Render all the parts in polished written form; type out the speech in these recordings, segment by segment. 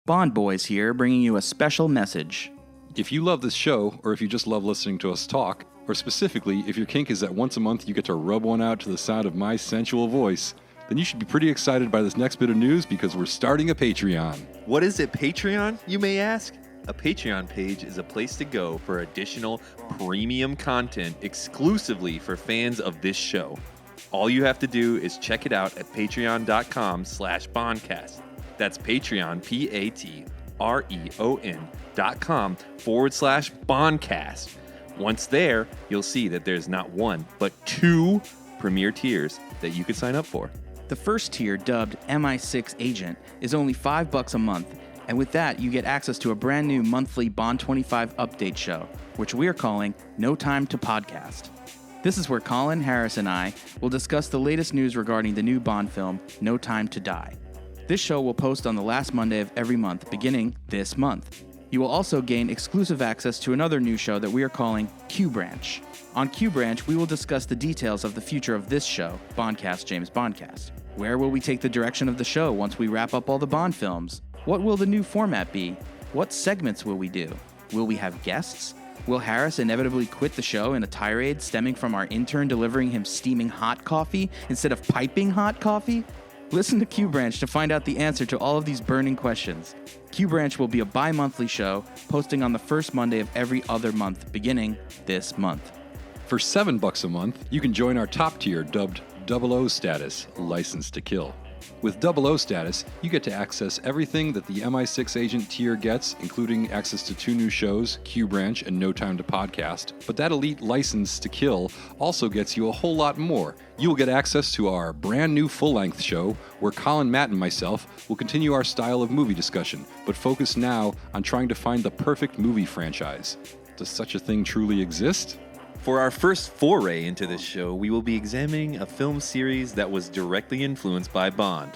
Bond Boyz here, bringing you a special message. If you love this show, or if you just love listening to us talk, or specifically, if your kink is that once a month you get to rub one out to the sound of my sensual voice, then you should be pretty excited by this next bit of news because we're starting a Patreon. What is it, Patreon, you may ask? A Patreon page is a place to go for additional premium content exclusively for fans of this show. All you have to do is check it out at patreon.com/Bondcast. That's Patreon, patreon.com/Bondcast. Once there, you'll see that there's not one, but two premier tiers that you could sign up for. The first tier, dubbed MI6 Agent, is only $5 a month, and with that, you get access to a brand new monthly Bond 25 update show, which we're calling No Time to Podcast. This is where Colin, Harris, and I will discuss the latest news regarding the new Bond film, No Time to Die. This show will post on the last Monday of every month, beginning this month. You will also gain exclusive access to another new show that we are calling Q Branch. On Q Branch, we will discuss the details of the future of this show, Bondcast James Bondcast. Where will we take the direction of the show once we wrap up all the Bond films? What will the new format be? What segments will we do? Will we have guests? Will Harris inevitably quit the show in a tirade stemming from our intern delivering him steaming hot coffee instead of piping hot coffee? Listen to Q Branch to find out the answer to all of these burning questions. Q Branch will be a bi-monthly show, posting on the first Monday of every other month, beginning this month. For $7 a month, you can join our top tier dubbed 00 status, License to Kill. With 00 status, you get to access everything that the MI6 Agent tier gets, including access to two new shows, Q Branch and No Time to Podcast. But that elite License to Kill also gets you a whole lot more. You will get access to our brand new full-length show, where Colin, Matt, and myself will continue our style of movie discussion, but focus now on trying to find the perfect movie franchise. Does such a thing truly exist? For our first foray into this show, we will be examining a film series that was directly influenced by Bond.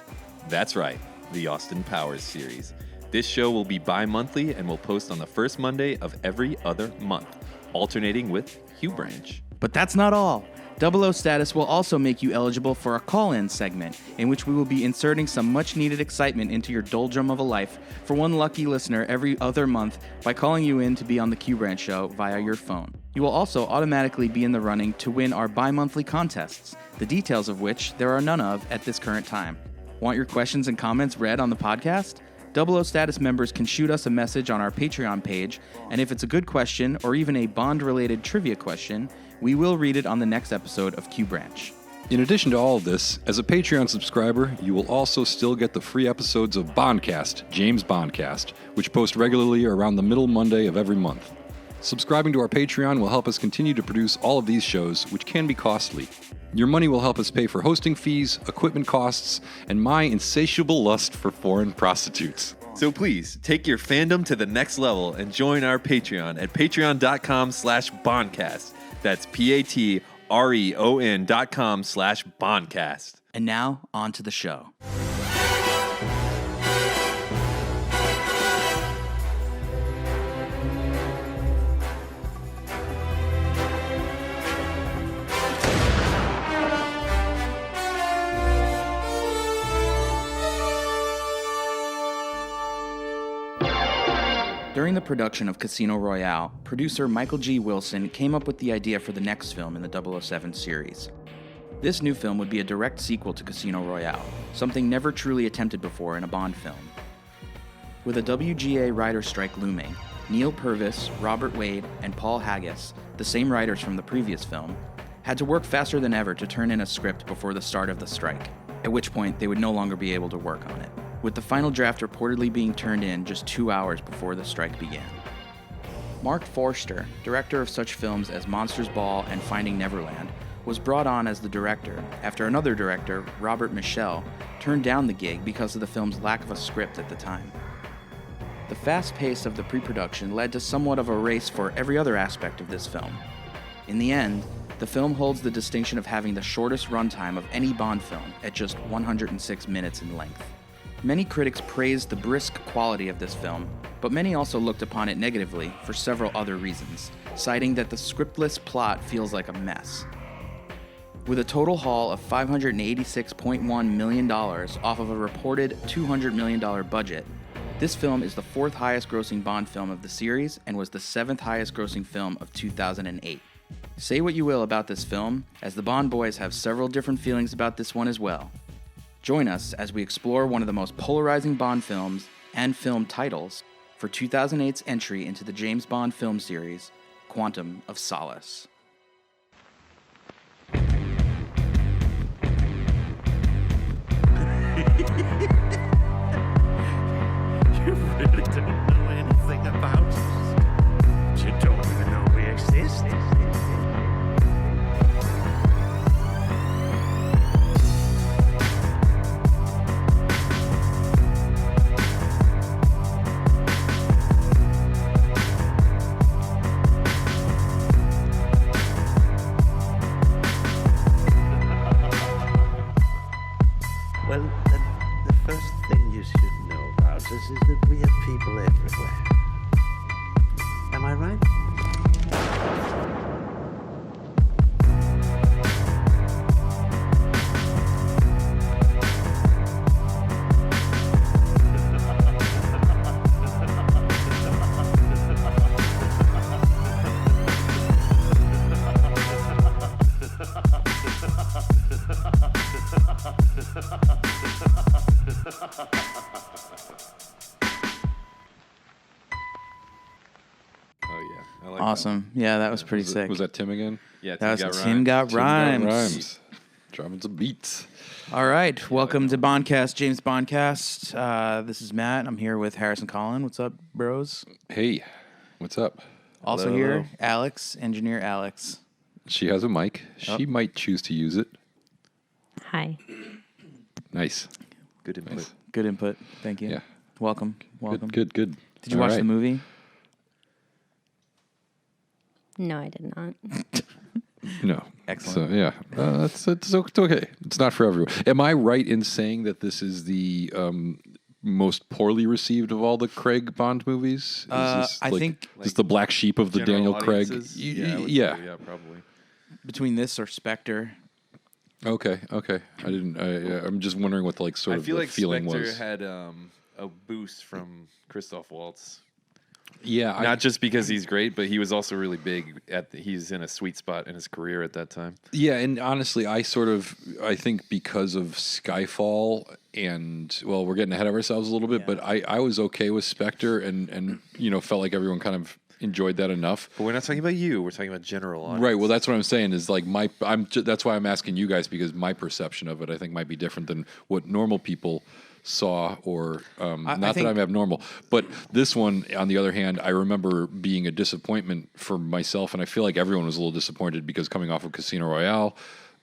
That's right, the Austin Powers series. This show will be bi-monthly and will post on the first Monday of every other month, alternating with Q Branch. But that's not all. 00 status will also make you eligible for a call-in segment, in which we will be inserting some much-needed excitement into your doldrum of a life for one lucky listener every other month by calling you in to be on the Q Branch show via your phone. You will also automatically be in the running to win our bi-monthly contests, the details of which there are none of at this current time. Want your questions and comments read on the podcast? 00 status members can shoot us a message on our Patreon page, and if it's a good question or even a Bond-related trivia question, we will read it on the next episode of Q Branch. In addition to all of this, as a Patreon subscriber, you will also still get the free episodes of Bondcast, James Bondcast, which post regularly around the middle Monday of every month. Subscribing to our Patreon will help us continue to produce all of these shows, which can be costly. Your money will help us pay for hosting fees, equipment costs, and my insatiable lust for foreign prostitutes. So please, take your fandom to the next level and join our Patreon at patreon.com/Bondcast. That's patreon.com/Bondcast. And now, on to the show. During the production of Casino Royale, producer Michael G. Wilson came up with the idea for the next film in the 007 series. This new film would be a direct sequel to Casino Royale, something never truly attempted before in a Bond film. With a WGA writer strike looming, Neil Purvis, Robert Wade, and Paul Haggis, the same writers from the previous film, had to work faster than ever to turn in a script before the start of the strike, at which point they would no longer be able to work on it, with the final draft reportedly being turned in just 2 hours before the strike began. Mark Forster, director of such films as Monsters Ball and Finding Neverland, was brought on as the director after another director, Robert Michel, turned down the gig because of the film's lack of a script at the time. The fast pace of the pre-production led to somewhat of a race for every other aspect of this film. In the end, the film holds the distinction of having the shortest runtime of any Bond film at just 106 minutes in length. Many critics praised the brisk quality of this film, but many also looked upon it negatively for several other reasons, citing that the scriptless plot feels like a mess. With a total haul of $586.1 million off of a reported $200 million budget, This film is the 4th highest grossing Bond film of the series and was the 7th highest grossing film of 2008. Say what you will about this film, as the Bond boys have several different feelings about this one as well. Join us as we explore one of the most polarizing Bond films and film titles for 2008's entry into the James Bond film series, Quantum of Solace. You really don't know anything about us. You don't even know we exist. Well, the first thing you should know about us is that we have people everywhere. Am I right? Oh yeah, I like Awesome. Yeah, that was pretty sick. Was that Tim again? That. Yeah, That Tim was got Tim Got Tim Rhymes. Rhymes. Dropping some beats. All right, welcome to Bondcast, James Bondcast. This is Matt. I'm here with Harris and Colin. What's up, bros? Hey, what's up? Also Hello, here, hello. Alex, engineer Alex. She has a mic. She might choose to use it. Hi. Nice. Good input. Nice. Good input. Thank you. Yeah. Welcome. Good. Did you All watch right. the movie? No, I did not. No. Excellent. So, yeah. It's okay. It's not for everyone. Am I right in saying that this is the most poorly received of all the Craig Bond movies? Is this I think this the black sheep of the General Daniel Craig? audiences? Yeah. I would say, yeah, probably. between this or Spectre. Okay. I didn't. I'm just wondering what the I feel the like feeling Spectre was. had a boost from Christoph Waltz. Yeah. Not just because he's great, but he was also really big. He's in a sweet spot in his career at that time. Yeah, and honestly, I think because of Skyfall and, well, we're getting ahead of ourselves a little bit, but I was okay with Spectre and felt like everyone kind of enjoyed that enough. But we're not talking about you. We're talking about general audience. Right. Well, that's what I'm saying is like that's why I'm asking you guys, because my perception of it, I think, might be different than what normal people saw, or not that I'm abnormal, but this one, on the other hand, I remember being a disappointment for myself, and I feel like everyone was a little disappointed because coming off of Casino Royale,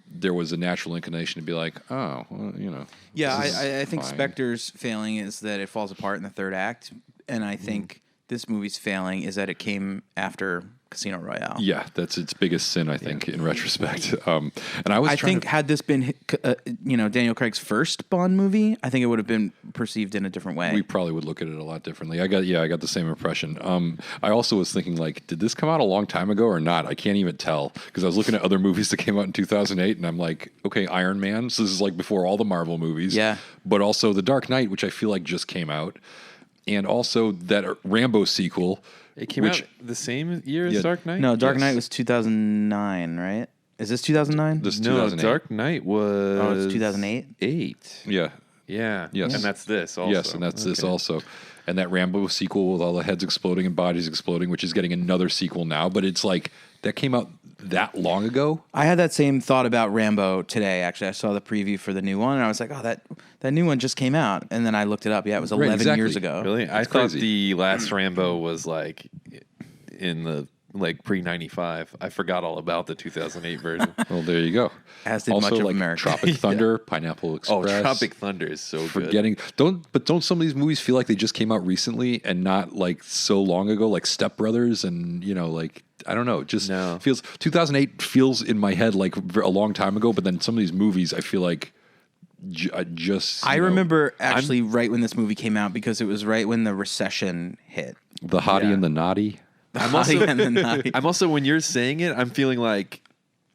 there was a natural inclination to be like, oh, well, Yeah, this is I think fine. Spectre's failing is that it falls apart in the third act, and I think this movie's failing is that it came after Casino Royale. Yeah, that's its biggest sin, I think, in retrospect. And I think had this been, Daniel Craig's first Bond movie, I think it would have been perceived in a different way. we probably would look at it a lot differently. I got the same impression. I also was thinking, like, did this come out a long time ago or not? I can't even tell, because I was looking at other movies that came out in 2008, and I'm like, okay, Iron Man. So this is like before all the Marvel movies. Yeah. But also The Dark Knight, which I feel like just came out, and also that Rambo sequel. It came out the same year as Yeah. Dark Knight? No, Dark Yes. Knight was 2009, right? Is this 2009? This No, 2008. Dark Knight was... Oh, it's 2008? 8. Yeah. Yeah. Yes. And that's this also. Yes, and that's this Okay. also. And that Rambo sequel with all the heads exploding and bodies exploding, which is getting another sequel now. But it's like, that came out that long ago? I had that same thought about Rambo today, actually. I saw the preview for the new one, and I was like, oh, that new one just came out. And then I looked it up. Yeah, it was 11 exactly. years ago. Really? I That's thought crazy. the last Rambo was like in the pre-95. I forgot all about the 2008 version. Well, there you go. As did also, much of like America. Tropic Thunder, Pineapple Express. Oh, Tropic Thunder is so good. Forgetting, don't some of these movies feel like they just came out recently and not like so long ago, like Step Brothers, and like I don't know, it just No. feels 2008 feels in my head like a long time ago, but then some of these movies I feel like I remember actually right when this movie came out, because it was right when the recession hit. The Hottie Yeah. and the Naughty. I'm also, And the Naughty. I'm also, when you're saying it, I'm feeling like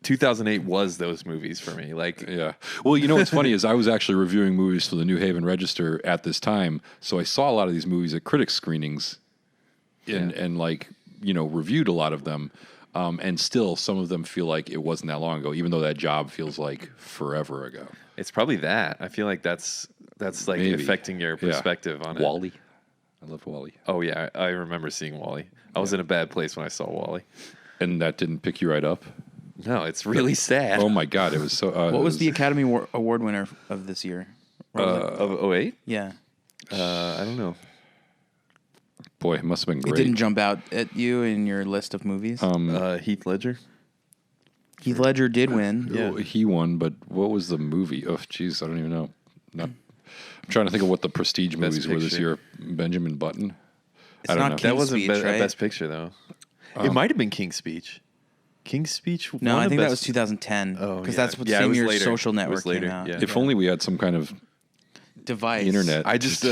2008 was those movies for me. Like, Yeah. Well, you know what's funny is I was actually reviewing movies for the New Haven Register at this time, so I saw a lot of these movies at critics screenings, and like reviewed a lot of them, and still some of them feel like it wasn't that long ago, even though that job feels like forever ago. it's probably that. I feel like that's like Maybe. affecting your perspective on it. Wall-E. I love Wall-E. Oh yeah, I remember seeing Wall-E. I was in a bad place when I saw Wall-E. And that didn't pick you right up? No, it's really sad. Oh my God, it was so... What was the Academy Award winner of this year? Of 08? Yeah. I don't know. Boy, it must have been It great. didn't jump out at you in your list of movies? Heath Ledger. Heath Ledger did win. Yeah. Oh, he won, but what was the movie? Oh, jeez, I don't even know. I'm trying to think of what the prestige movies were this Picture. year. Benjamin Button? It's I don't not know. King's That wasn't Speech, right? Best Picture, though. It might have been King's Speech. King's Speech? No, won I a think that Best- was 2010. Oh, Because yeah. that's what Yeah, it same was year later. Social It was Network later, came out. yeah. If only we had some kind of Device. internet. I just,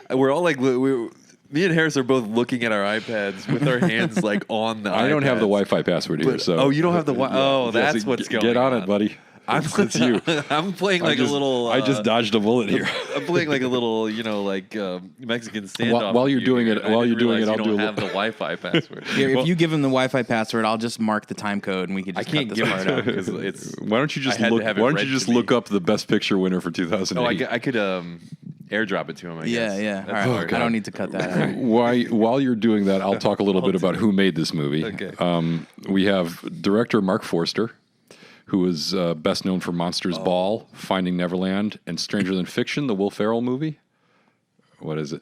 we're all like, me and Harris are both looking at our iPads with our hands like on the I don't have the iPads. Wi-Fi password here, But- so... oh, you don't have the Wi- oh, Yeah, that's so what's going Get on on. it, buddy. It's you. I'm playing I like just- a little. I just dodged a bullet here. I'm playing like a little, Mexican standoff. While you're with doing here, it- and I while didn't you're doing realize it, I'll you do don't a have the Wi-Fi password. Here, if you give him the Wi-Fi password, I'll just mark the time code and we can I just can't cut give this it part to him out. because it's. Why don't you just I had to look? have it Why don't read you just to me. look up the Best Picture winner for 2008? I could airdrop it to him. I Yeah, guess. yeah. That's All right. hard. I don't need to cut that out. While you're doing that, I'll talk a little bit about who made this movie. Okay. We have director Mark Forster, who is best known for Monsters Ball, Finding Neverland, and Stranger Than Fiction, the Will Ferrell movie. What is it?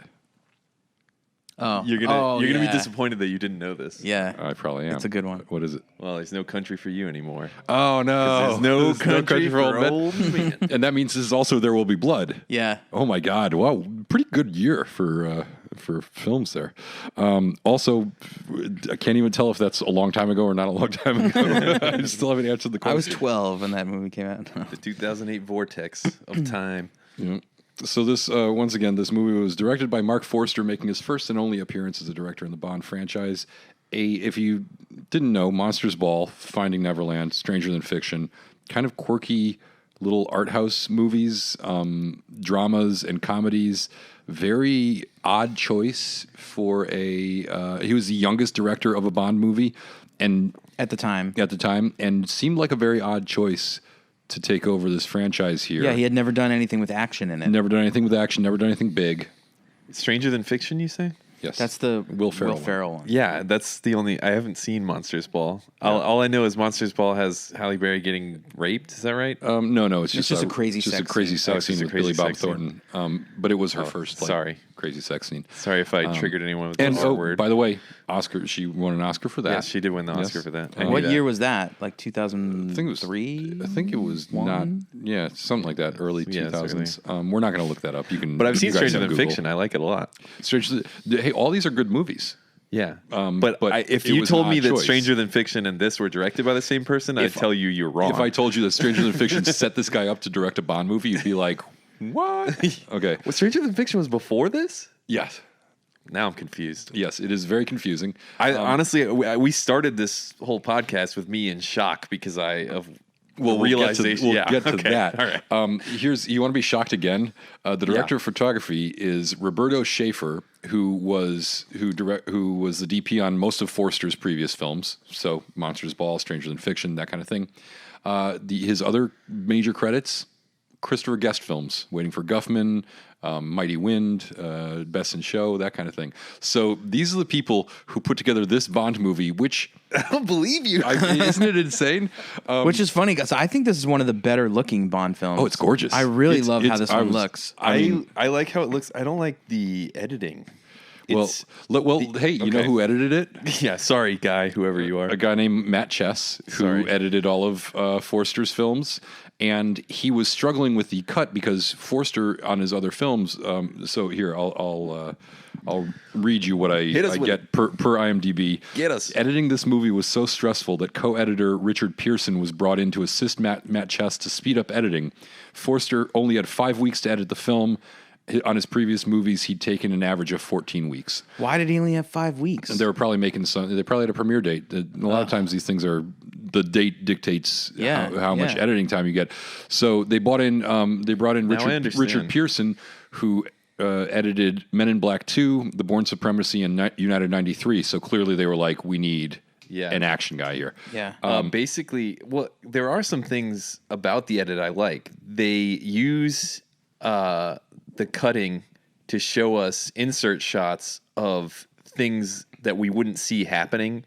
Oh, You're gonna be yeah. disappointed that you didn't know this. Yeah. I probably am. It's a good one. What is it? Well, there's no country for you anymore. Oh no! There's no There's country for Old Men. old men. And that means this is also There Will Be Blood. Yeah. Oh my God! Wow, pretty good year for films there. Also, I can't even tell if that's a long time ago or not a long time ago. I still haven't answered the question. I was 12 when that movie came out. The 2008 vortex of time. Yeah. So this, once again, this movie was directed by Mark Forster, making his first and only appearance as a director in the Bond franchise. If you didn't know, Monsters Ball, Finding Neverland, Stranger Than Fiction, kind of quirky little art house movies, dramas and comedies. Very odd choice for he was the youngest director of a Bond movie, and At the time. and seemed like a very odd choice to take over this franchise here. Yeah, he had never done anything with action in it. Never done anything with action, never done anything big. Stranger Than Fiction, you say? Yes. That's the Will Ferrell one. one. Yeah, that's the only. I haven't seen Monsters Ball. All I know is Monsters Ball has Halle Berry getting raped. Is that right? No, it's just a crazy just a sex crazy scene. Oh, sex it's just scene a with crazy Billy Bob sex scene. Thornton. But it was her first sorry. crazy sex scene. Sorry if I triggered anyone with the And R word. by the way, Oscar, she won an Oscar for that. Yes, she did win the Oscar Yes. for that. What knew What that. year was that? Like I think it was 2003? I think it was not. Yeah, something like that. Early Yeah, it's 2000s. We're not going to look that up. You can. But I've seen you guys Stranger have Than Google. Fiction. I like it a lot. Hey, all these are good movies. Yeah, but if it you was an told me odd that choice. Stranger Than Fiction and this were directed by the same person, I'd tell you you're wrong. If I told you that Stranger Than Fiction set this guy up to direct a Bond movie, you'd be like, "What?" Okay. well, Stranger Than Fiction was before this. Yes. Now I'm confused. Yes, it is very confusing. I honestly, we started this whole podcast with me in shock because of We'll realization. Get to okay. that. All right. You want to be shocked again? The director of photography is Roberto Schaefer, who was the DP on most of Forster's previous films, so Monsters Ball, Stranger Than Fiction, that kind of thing. His other major credits: Christopher Guest films, Waiting for Guffman, Mighty Wind, Best in Show, that kind of thing. So these are the people who put together this Bond movie, which I don't believe you. isn't it insane? Which is funny because I think this is one of the better looking Bond films. Oh, it's gorgeous. I really It's- love how it's- this I one was- looks. I like how it looks. I don't like the editing. It's- Hey, you know okay. who edited it? yeah, sorry, guy, whoever you are. A guy named Matt Chess, who Sorry. edited all of Forster's films, and he was struggling with the cut because Forster on his other films. So here, I'll read you what I Hit us with get per IMDb. Get us. Editing this movie was so stressful that co-editor Richard Pearson was brought in to assist Matt Chess to speed up editing. Forster only had 5 weeks to edit the film. On his previous movies, he'd taken an average of 14 weeks. Why did he only have 5 weeks? They were probably making some. They probably had a premiere date. A lot of times these things are the date dictates Yeah, how much yeah. editing time you get. So they brought in Now I understand. Richard Pearson, who edited Men in Black 2, The Bourne Supremacy, and United 93. So clearly they were like, we need an action guy here. Yeah. Basically, well, there are some things about the edit I like. They use the cutting to show us insert shots of things that we wouldn't see happen.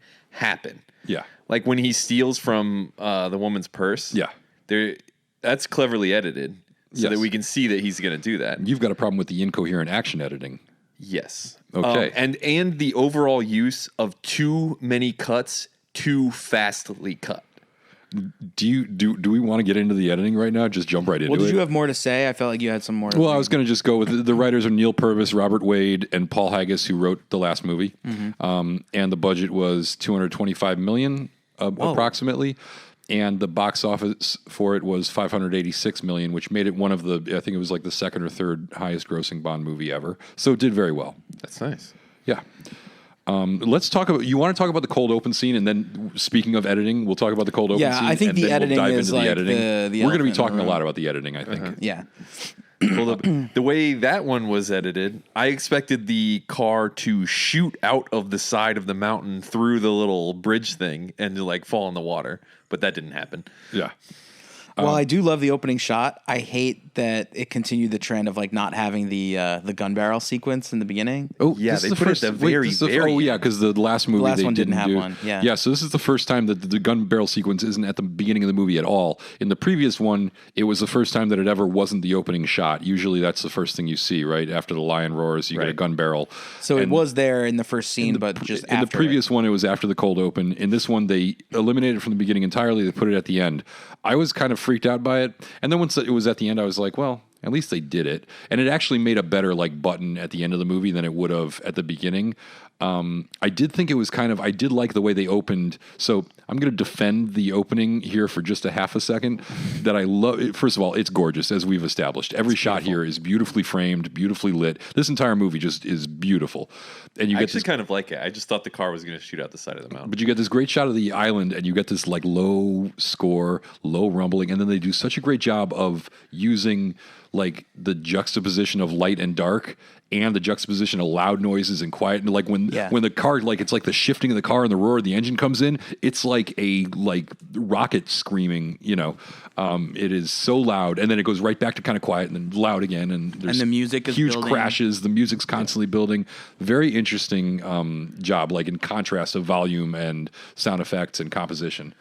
Yeah. Like when he steals from the woman's purse. Yeah. That's cleverly edited so Yes. that we can see that he's going to do that. You've got a problem with the incoherent action editing. Yes. Okay. And the overall use of too many cuts, too fastly cut. Do we want to get into the editing right now? Just jump right into Well, it. did you have more to say? I felt like you had some more. Well, I was going to just go with the writers are Neil Purvis, Robert Wade, and Paul Haggis, who wrote the last movie. And the budget was $225 million approximately, and the box office for it was $586 million, which made it one of the, I think it was like the second or third highest grossing Bond movie ever. So it did very well. That's nice. Yeah. Let's talk about. You want to talk about the cold open scene, and then speaking of editing, we'll talk about the cold open scene. I think and the then editing we'll dive is into like the editing. the We're going to be elephant in the talking a room. lot about the editing, I think. Yeah. Well, the way that one was edited, I expected the car to shoot out of the side of the mountain through the little bridge thing and to like fall in the water, but that didn't happen. Yeah. Well, I do love the opening shot. I hate that it continued the trend of like not having the gun barrel sequence in the beginning. Oh, Yeah, this they is the put it first, at the wait, very, this is the- very Oh, yeah, end. because the last movie last they one didn't have do. one, yeah. Yeah, so this is the first time that the gun barrel sequence isn't at the beginning of the movie at all. In the previous one, it was the first time that it ever wasn't the opening shot. Usually that's the first thing you see, right? After the lion roars, you get a Right. gun barrel. So it And was there in the first scene, but just in the after previous one, it was after the cold open. In this one, they eliminated it from the beginning entirely. They put it at the end. I was kind of freaked out by it. And then once it was at the end, I was like, well, at least they did it. And it actually made a better like button at the end of the movie than it would have at the beginning. I did think it was I did like the way they opened. So I'm going to defend the opening here for just a half a second that I love. First of all, it's gorgeous, as we've established. Every shot here is beautifully framed, beautifully lit. This entire movie just is beautiful. And you I get actually this, kind of like it. I just thought the car was going to shoot out the side of the mountain. but you get this great shot of the island and you get this like low score, low rumbling. And then they do such a great job of using like the juxtaposition of light and dark and the juxtaposition of loud noises and quiet. And like when the car, like it's like the shifting of the car and the roar of the engine comes in, it's like a rocket screaming, it is so loud. And then it goes right back to kind of quiet and then loud again. And there's the music is huge building. crashes. The music's constantly building. Very interesting job, like in contrast of volume and sound effects and composition.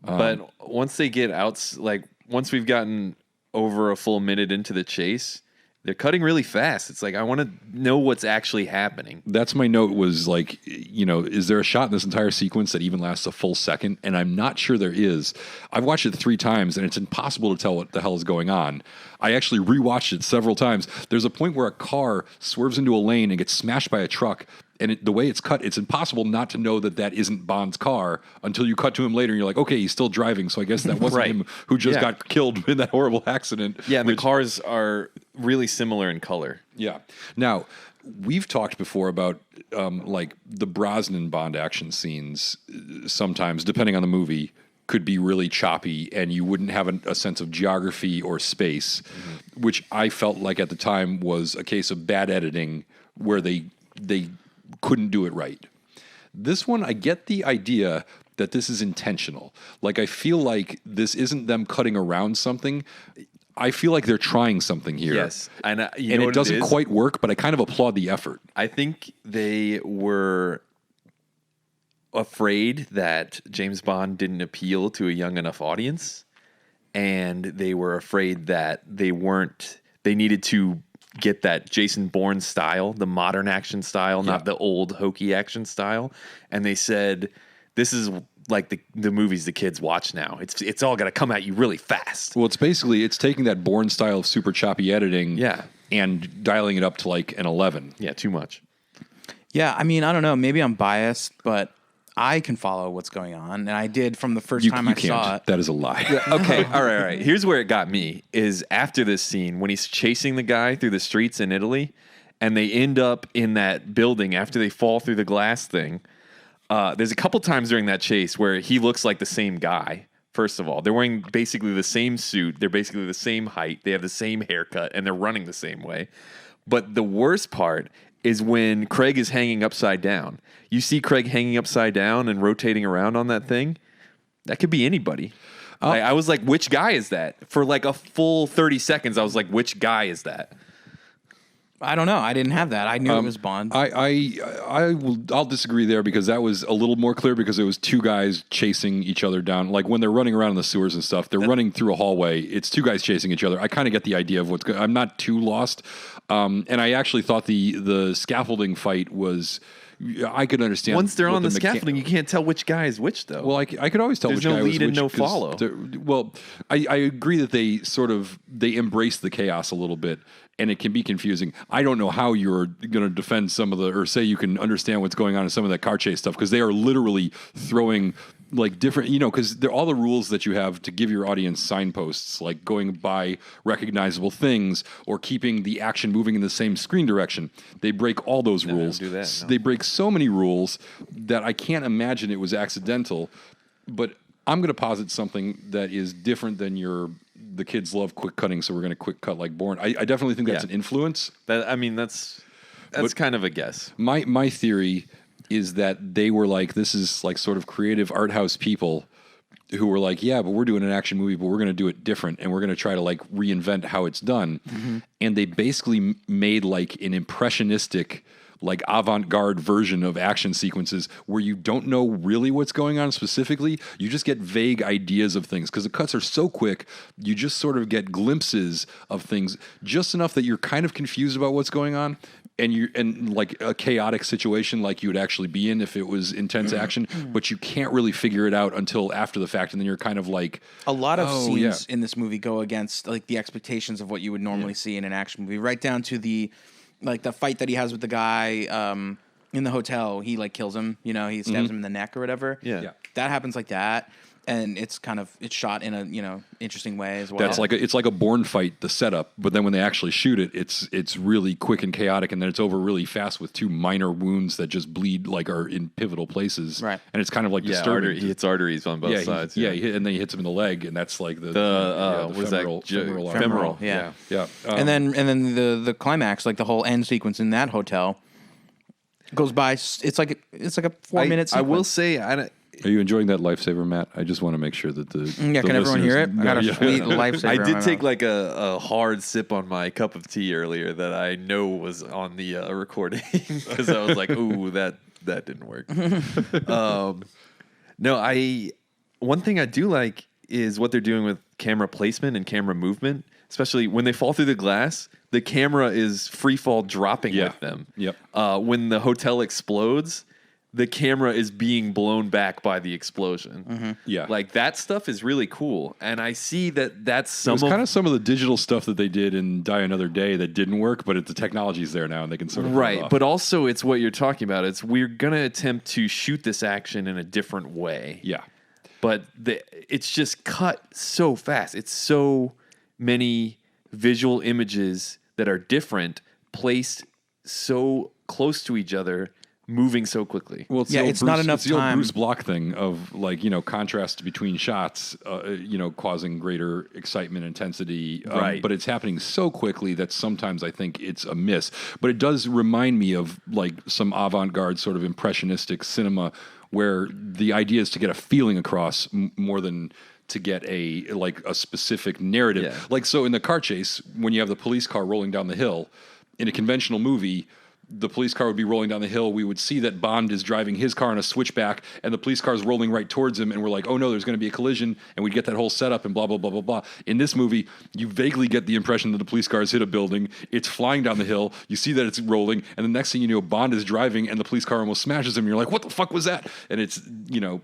But once they get out, like once we've gotten over a full minute into the chase, they're cutting really fast. It's like, I want to know what's actually happening. That's my note was like, is there a shot in this entire sequence that even lasts a full second? And I'm not sure there is. I've watched it 3 times and it's impossible to tell what the hell is going on. I actually rewatched it several times. There's a point where a car swerves into a lane and gets smashed by a truck. And the way it's cut, it's impossible not to know that isn't Bond's car until you cut to him later and you're like, okay, he's still driving. So I guess that wasn't Right. him who just Yeah. got killed in that horrible accident. Yeah, and the cars are really similar in color. Yeah. Now, we've talked before about like the Brosnan Bond action scenes sometimes, depending on the movie, could be really choppy and you wouldn't have a sense of geography or space, which I felt like at the time was a case of bad editing where they couldn't do it right. This one, I get the idea that this is intentional. Like, I feel like this isn't them cutting around something. I feel like they're trying something here. Yes. And, And know it what doesn't is? quite work, but I kind of applaud the effort. I think they were afraid that James Bond didn't appeal to a young enough audience, and they were afraid that they needed to get that Jason Bourne style, the modern action style, not the old hokey action style. And they said, this is like the movies the kids watch now. It's all got to come at you really fast. Well, it's taking that Bourne style of super choppy editing and dialing it up to like an 11. Yeah, too much. Yeah, I mean, I don't know. Maybe I'm biased, but I can follow what's going on, and I did from the first time I saw it. That is a lie. Okay, all right. Here's where it got me, is after this scene, when he's chasing the guy through the streets in Italy, and they end up in that building after they fall through the glass thing, there's a couple times during that chase where he looks like the same guy. First of all, they're wearing basically the same suit. They're basically the same height. They have the same haircut, and they're running the same way. But the worst part is when Craig is hanging upside down. You see Craig hanging upside down and rotating around on that thing. That could be anybody. I was like, which guy is that? For like a full 30 seconds, I was like, which guy is that? I don't know. I didn't have that. I knew it was Bond. I'll disagree there because that was a little more clear because it was two guys chasing each other down. Like when they're running around in the sewers and stuff, they're running through a hallway. It's two guys chasing each other. I kind of get the idea of what's going. I'm not too lost, and I actually thought the scaffolding fight was. I could understand. Once they're on the scaffolding, you can't tell which guy is which, though. Well, I could always tell There's which no guy lead was and which. no follow. Well, I agree that they embrace the chaos a little bit, and it can be confusing. I don't know how you're going to defend some of the, or say you can understand what's going on in some of that car chase stuff, because they are literally throwing like different, because they're all the rules that you have to give your audience signposts, like going by recognizable things or keeping the action moving in the same screen direction. They break all those rules. Don't do that, no. They break so many rules that I can't imagine it was accidental. But I'm going to posit something that is different than the kids love quick cutting, so we're going to quick cut like Bourne. I definitely think that's an influence. That's kind of a guess. My theory is that they were like, this is like sort of creative art house people who were like, yeah, but we're doing an action movie, but we're going to do it different, and we're going to try to like reinvent how it's done. Mm-hmm. And they basically made like an impressionistic, like avant-garde version of action sequences where you don't know really what's going on specifically. You just get vague ideas of things because the cuts are so quick. You just sort of get glimpses of things just enough that you're kind of confused about what's going on. And like a chaotic situation like you would actually be in if it was intense action, but you can't really figure it out until after the fact, and then you're kind of like... A lot of scenes in this movie go against like the expectations of what you would normally see in an action movie, right down to the fight that he has with the guy in the hotel. He like kills him, he stabs him in the neck or whatever. Yeah. That happens like that. And it's shot in a interesting way as well. That's it's like a Bourne fight, the setup, but then when they actually shoot it, it's really quick and chaotic, and then it's over really fast with two minor wounds that just bleed like are in pivotal places, right? And it's kind of like disturbing. He hits arteries on both sides. And then he hits him in the leg, and that's like the femoral. Yeah. And then the climax, like the whole end sequence in that hotel, goes by. It's like a 4-minute sequence. I will say, Are you enjoying that lifever, Matt? I just want to make sure that the can everyone hear it? I got a sweet lifesaver. I did take like a hard sip on my cup of tea earlier that I know was on the recording because I was like, "Ooh, that didn't work." One thing I do like is what they're doing with camera placement and camera movement, especially when they fall through the glass. The camera is free fall dropping with them. Yep. When the hotel explodes, the camera is being blown back by the explosion. Mm-hmm. Yeah. Like that stuff is really cool. And I see that's some kind of some of the digital stuff that they did in Die Another Day that didn't work, but the technology's there now and they can sort of pull it off. But also it's what you're talking about. It's we're going to attempt to shoot this action in a different way. Yeah. But it's just cut so fast. It's so many visual images that are different, placed so close to each other, moving so quickly. Well, it's not enough it's the old time. Bruce Block thing of like, contrast between shots, causing greater excitement, intensity. Right. But it's happening so quickly that sometimes I think it's a miss. But it does remind me of like some avant-garde sort of impressionistic cinema where the idea is to get a feeling across more than to get a specific narrative. Yeah. Like, so in the car chase, when you have the police car rolling down the hill, in a conventional movie, the police car would be rolling down the hill. We would see that Bond is driving his car on a switchback, and the police car is rolling right towards him, and we're like, oh no, there's going to be a collision, and we'd get that whole setup and blah, blah, blah, blah, blah. In this movie, you vaguely get the impression that the police car has hit a building, it's flying down the hill, you see that it's rolling, and the next thing you know, Bond is driving, and the police ur almost smashes him, and you're like, what the fuck was that? And it's,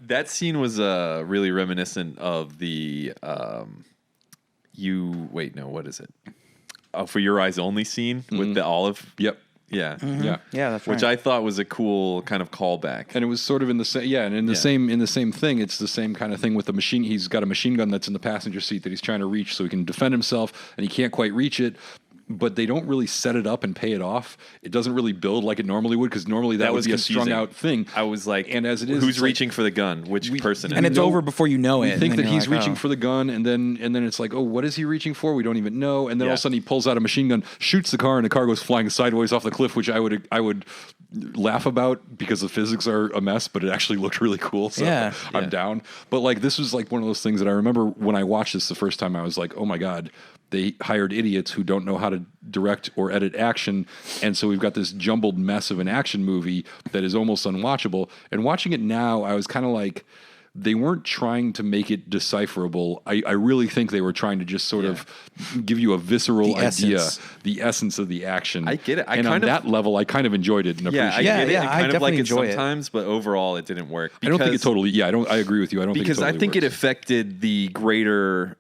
That scene was really reminiscent of the, what is it? For Your Eyes Only scene with the olive. Yep. Yeah. Mm-hmm. Yeah. Yeah, that's right. Which I thought was a cool kind of callback. And it was sort of in the same, and in the same thing, it's the same kind of thing with the machine. He's got a machine gun that's in the passenger seat that he's trying to reach so he can defend himself, and he can't quite reach it. but they don't really set it up and pay it off. It doesn't really build like it normally would, because normally that would was be confusing. a strung out thing. I was like, and as it is, who's it's reaching for the gun? Which person? And it's over before you know it. You think and that then he's you're like, reaching oh. for the gun, and then it's like, oh, what is he reaching for? We don't even know. And then all of Yeah. a sudden he pulls out a machine gun, shoots the car, and the car goes flying sideways off the cliff, which I would laugh about because the physics are a mess, but it actually looked really cool. So Yeah. I'm down. But like, this was like one of those things that I remember when I watched this the first time. I was like, oh my God, they hired idiots who don't know how to direct or edit action. And so we've got this jumbled mess of an action movie that is almost unwatchable. And watching it now, I was kind of like, they weren't trying to make it decipherable. I really think they were trying to just sort of give you a visceral The idea, essence. the essence of the action. I get it. And on that level, I kind of enjoyed it and Yeah, I appreciated get it. it. Yeah, and I kind of like definitely it enjoy it. sometimes, but overall it didn't work. I don't think it because- totally. Yeah, I agree with you. I don't because think it totally I think it works. affected the greater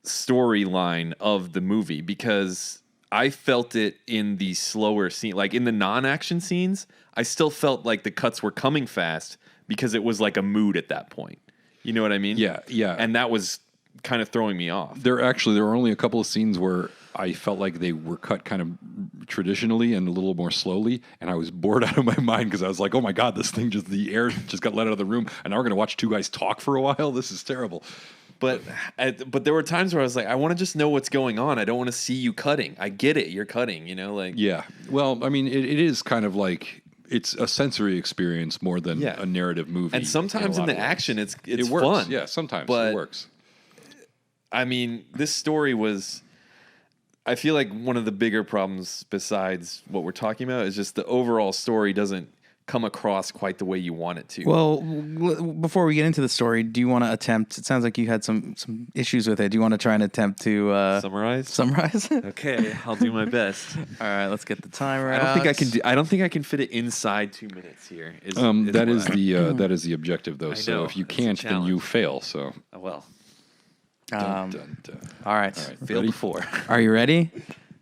storyline of the movie, because I felt it in the slower scene, like in the non-action scenes. I still felt like the cuts were coming fast because it was like a mood at that point. You know what I mean? Yeah, yeah. And that was kind of throwing me off. There were only a couple of scenes where I felt like they were cut kind of traditionally and a little more slowly, and I was bored out of my mind because I was like, oh my God, this thing the air just got let out of the room, and now we're going to watch two guys talk for a while? This is terrible. But there were times where I was like, I want to just know what's going on. I don't want to see you cutting. I get it. You're cutting, like. Yeah. Well, I mean, it is kind of like, it's a sensory experience more than a narrative movie. And sometimes a in lot the of ways. action, it's it works. fun. Yeah, sometimes But it works. I mean, this story was, I feel like one of the bigger problems besides what we're talking about is just the overall story doesn't come across quite the way you want it to. Well, before we get into the story, do you want to attempt? It sounds like you had some issues with it. Do you want to try and attempt to Summarize? it? Okay, I'll do my best. All right, let's get the timer I out. don't think I can I don't think I can fit it inside 2 minutes here. That is the objective, though. So know, if you it's a can't, then you challenge. fail. So Well, dun, dun, dun. All right. failed before. Are you ready?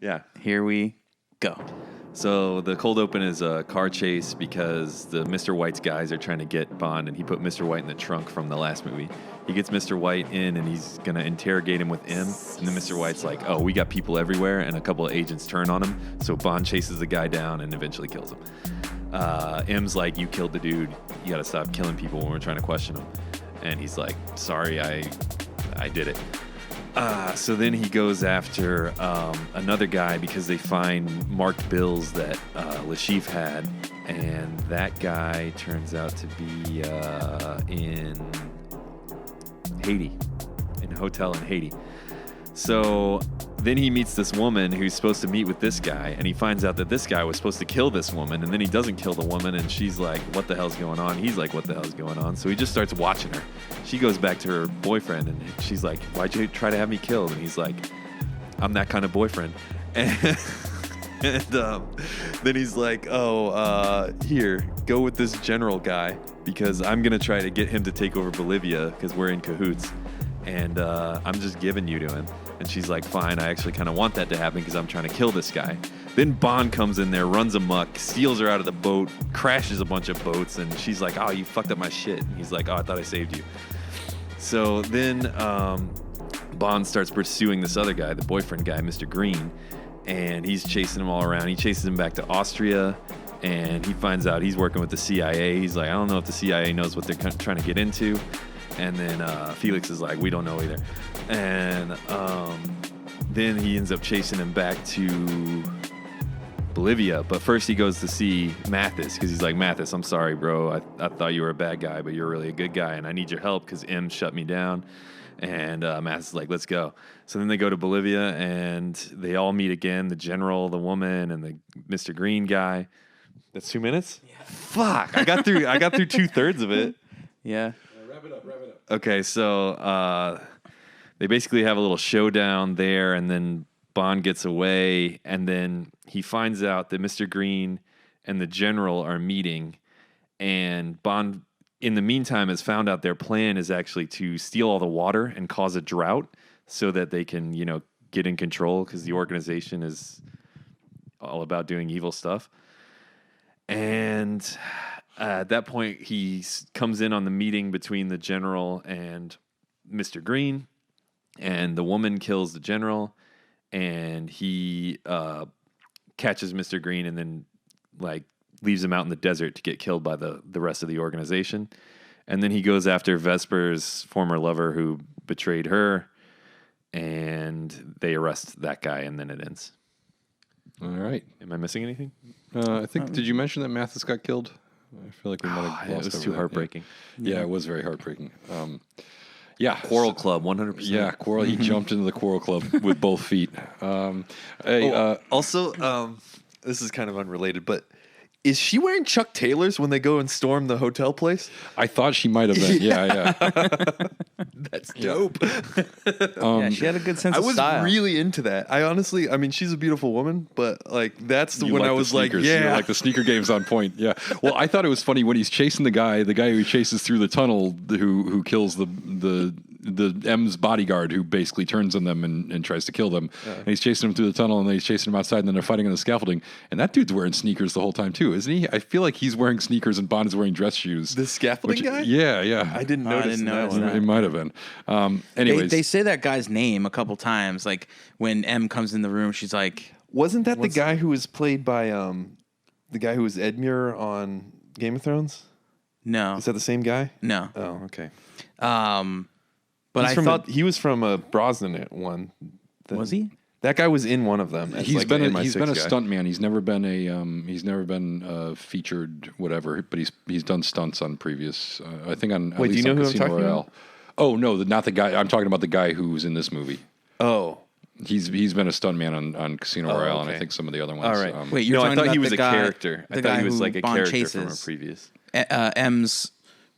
Yeah. Here we go. So the cold open is a car chase because the Mr. White's guys are trying to get Bond, and he put Mr. White in the trunk from the last movie. He gets Mr. White in, and he's going to interrogate him with M. And then Mr. White's like, oh, we got people everywhere, and a couple of agents turn on him. So Bond chases the guy down and eventually kills him. M's like, you killed the dude. You got to stop killing people when we're trying to question him. And he's like, sorry, I did it. So then he goes after another guy because they find marked bills that Lashif had, and that guy turns out to be in Haiti, in a hotel in Haiti. So then he meets this woman who's supposed to meet with this guy, and he finds out that this guy was supposed to kill this woman, and then he doesn't kill the woman, and she's like, what the hell's going on? He's like, what the hell's going on? So he just starts watching her. She goes back to her boyfriend, and she's like, why'd you try to have me killed? And he's like, I'm that kind of boyfriend. And then he's like, here, go with this general guy, because I'm going to try to get him to take over Bolivia, because we're in cahoots. And I'm just giving you to him. And she's like, fine, I actually kind of want that to happen because I'm trying to kill this guy. Then Bond comes in there, runs amok, steals her out of the boat, crashes a bunch of boats, and she's like, oh, you fucked up my shit. And he's like, oh, I thought I saved you. So then Bond starts pursuing this other guy, the boyfriend guy, Mr. Green, and he's chasing him all around. He chases him back to Austria, and he finds out he's working with the CIA. He's like, I don't know if the CIA knows what they're trying to get into. And then Felix is like, we don't know either. And then he ends up chasing him back to Bolivia. But first he goes to see Mathis, because he's like, Mathis, I'm sorry, bro. I thought you were a bad guy, but you're really a good guy, and I need your help because M shut me down. And Mathis is like, let's go. So then they go to Bolivia, and they all meet again, the general, the woman, and the Mr. Green guy. That's 2 minutes? Yeah. Fuck. I got through 2/3 of it. Yeah. Wrap it up. Okay, so they basically have a little showdown there, and then Bond gets away, and then he finds out that Mr. Green and the general are meeting, and Bond, in the meantime, has found out their plan is actually to steal all the water and cause a drought so that they can, get in control, because the organization is all about doing evil stuff. And at that point, he comes in on the meeting between the general and Mr. Green, and the woman kills the general, and he catches Mr. Green and then like leaves him out in the desert to get killed by the rest of the organization. And then he goes after Vesper's former lover who betrayed her, and they arrest that guy, and then it ends. All right. Am I missing anything? I think, did you mention that Mathis got killed? I feel like we might have lost It was over too that. heartbreaking. Yeah, it was very heartbreaking. Yeah. Quarrel Club, 100%. Yeah, Quarrel. He jumped into the Quarrel Club with both feet. Also, this is kind of unrelated, but is she wearing Chuck Taylors when they go and storm the hotel place? I thought she might have been. Yeah. That's dope. Yeah, she had a good sense I of was style. really into that. I honestly, I mean, she's a beautiful woman, but like that's the You when like I the was like, sneakers. You're yeah, like the sneaker game's on point. Yeah. Well, I thought it was funny when he's chasing the guy who chases through the tunnel, who kills the M's bodyguard, who basically turns on them and tries to kill them. And he's chasing him through the tunnel, and then he's chasing him outside, and then they're fighting on the scaffolding. And that dude's wearing sneakers the whole time too, isn't he? I feel like he's wearing sneakers and Bond is wearing dress shoes. the scaffolding guy. Yeah. I didn't I notice didn't that notice one. that. It might have been. Anyways, They say that guy's name a couple times. Like when M comes in the room, she's like, Wasn't that the guy who was played by the guy who was Edmure on Game of Thrones? no, Is that the same guy? no. Oh, okay. But I thought, he was from a Brosnan one. was he? That guy was in one of them. as he's like been an a MI6 guy. stuntman. He's never been a featured whatever, but he's done stunts on previous. I think on at Wait, do least you on know who I'm Casino talking Royale. about? Oh no, not the guy. I'm talking about the guy who's in this movie. Oh, He's been a stuntman on Casino Royale, and I okay. think some of the other ones. all right. Wait, you're no, I talking thought about he was the a guy- character. I the thought guy he was who like a Bond character from a chases. previous. M's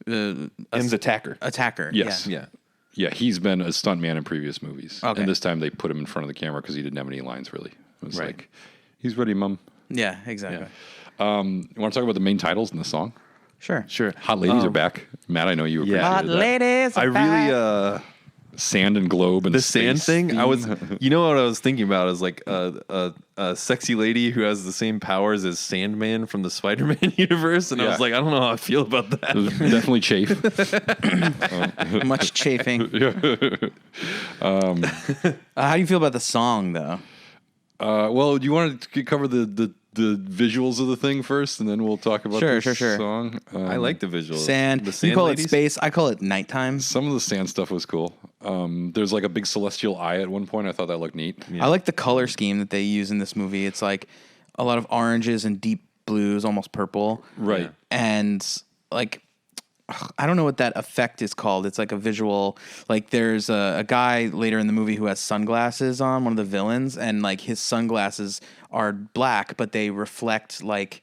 M's attacker. attacker. Yes. Yeah. Yeah, he's been a stuntman in previous movies. Okay. And this time they put him in front of the camera because he didn't have any lines really. It was Right. like, he's ready, Mum. Yeah, exactly. You want to talk about the main titles in the song? Sure. Sure. Hot Ladies are back. Matt, I know you appreciated Hot that. ladies. I really Sand and globe and the sand space thing. I was, theme. you know what I was thinking about is like a sexy lady who has the same powers as Sandman from the Spider-Man universe, and I Yeah. was like, I don't know how I feel about that. Definitely chafe. Much chafing. How do you feel about the song, though? Well, do you want to cover the visuals of the thing first, and then we'll talk about Sure, the sure. song? I like the visuals. Sand. The sand You call ladies? it space. I call it nighttime. Some of the sand stuff was cool. There's like a big celestial eye at one point. I thought that looked neat. I like the color scheme that they use in this movie. It's like a lot of oranges and deep blues, almost purple. Right. Yeah. And like, I don't know what that effect is called. It's like a visual, like there's a guy later in the movie who has sunglasses on, one of the villains, and like his sunglasses are black, but they reflect like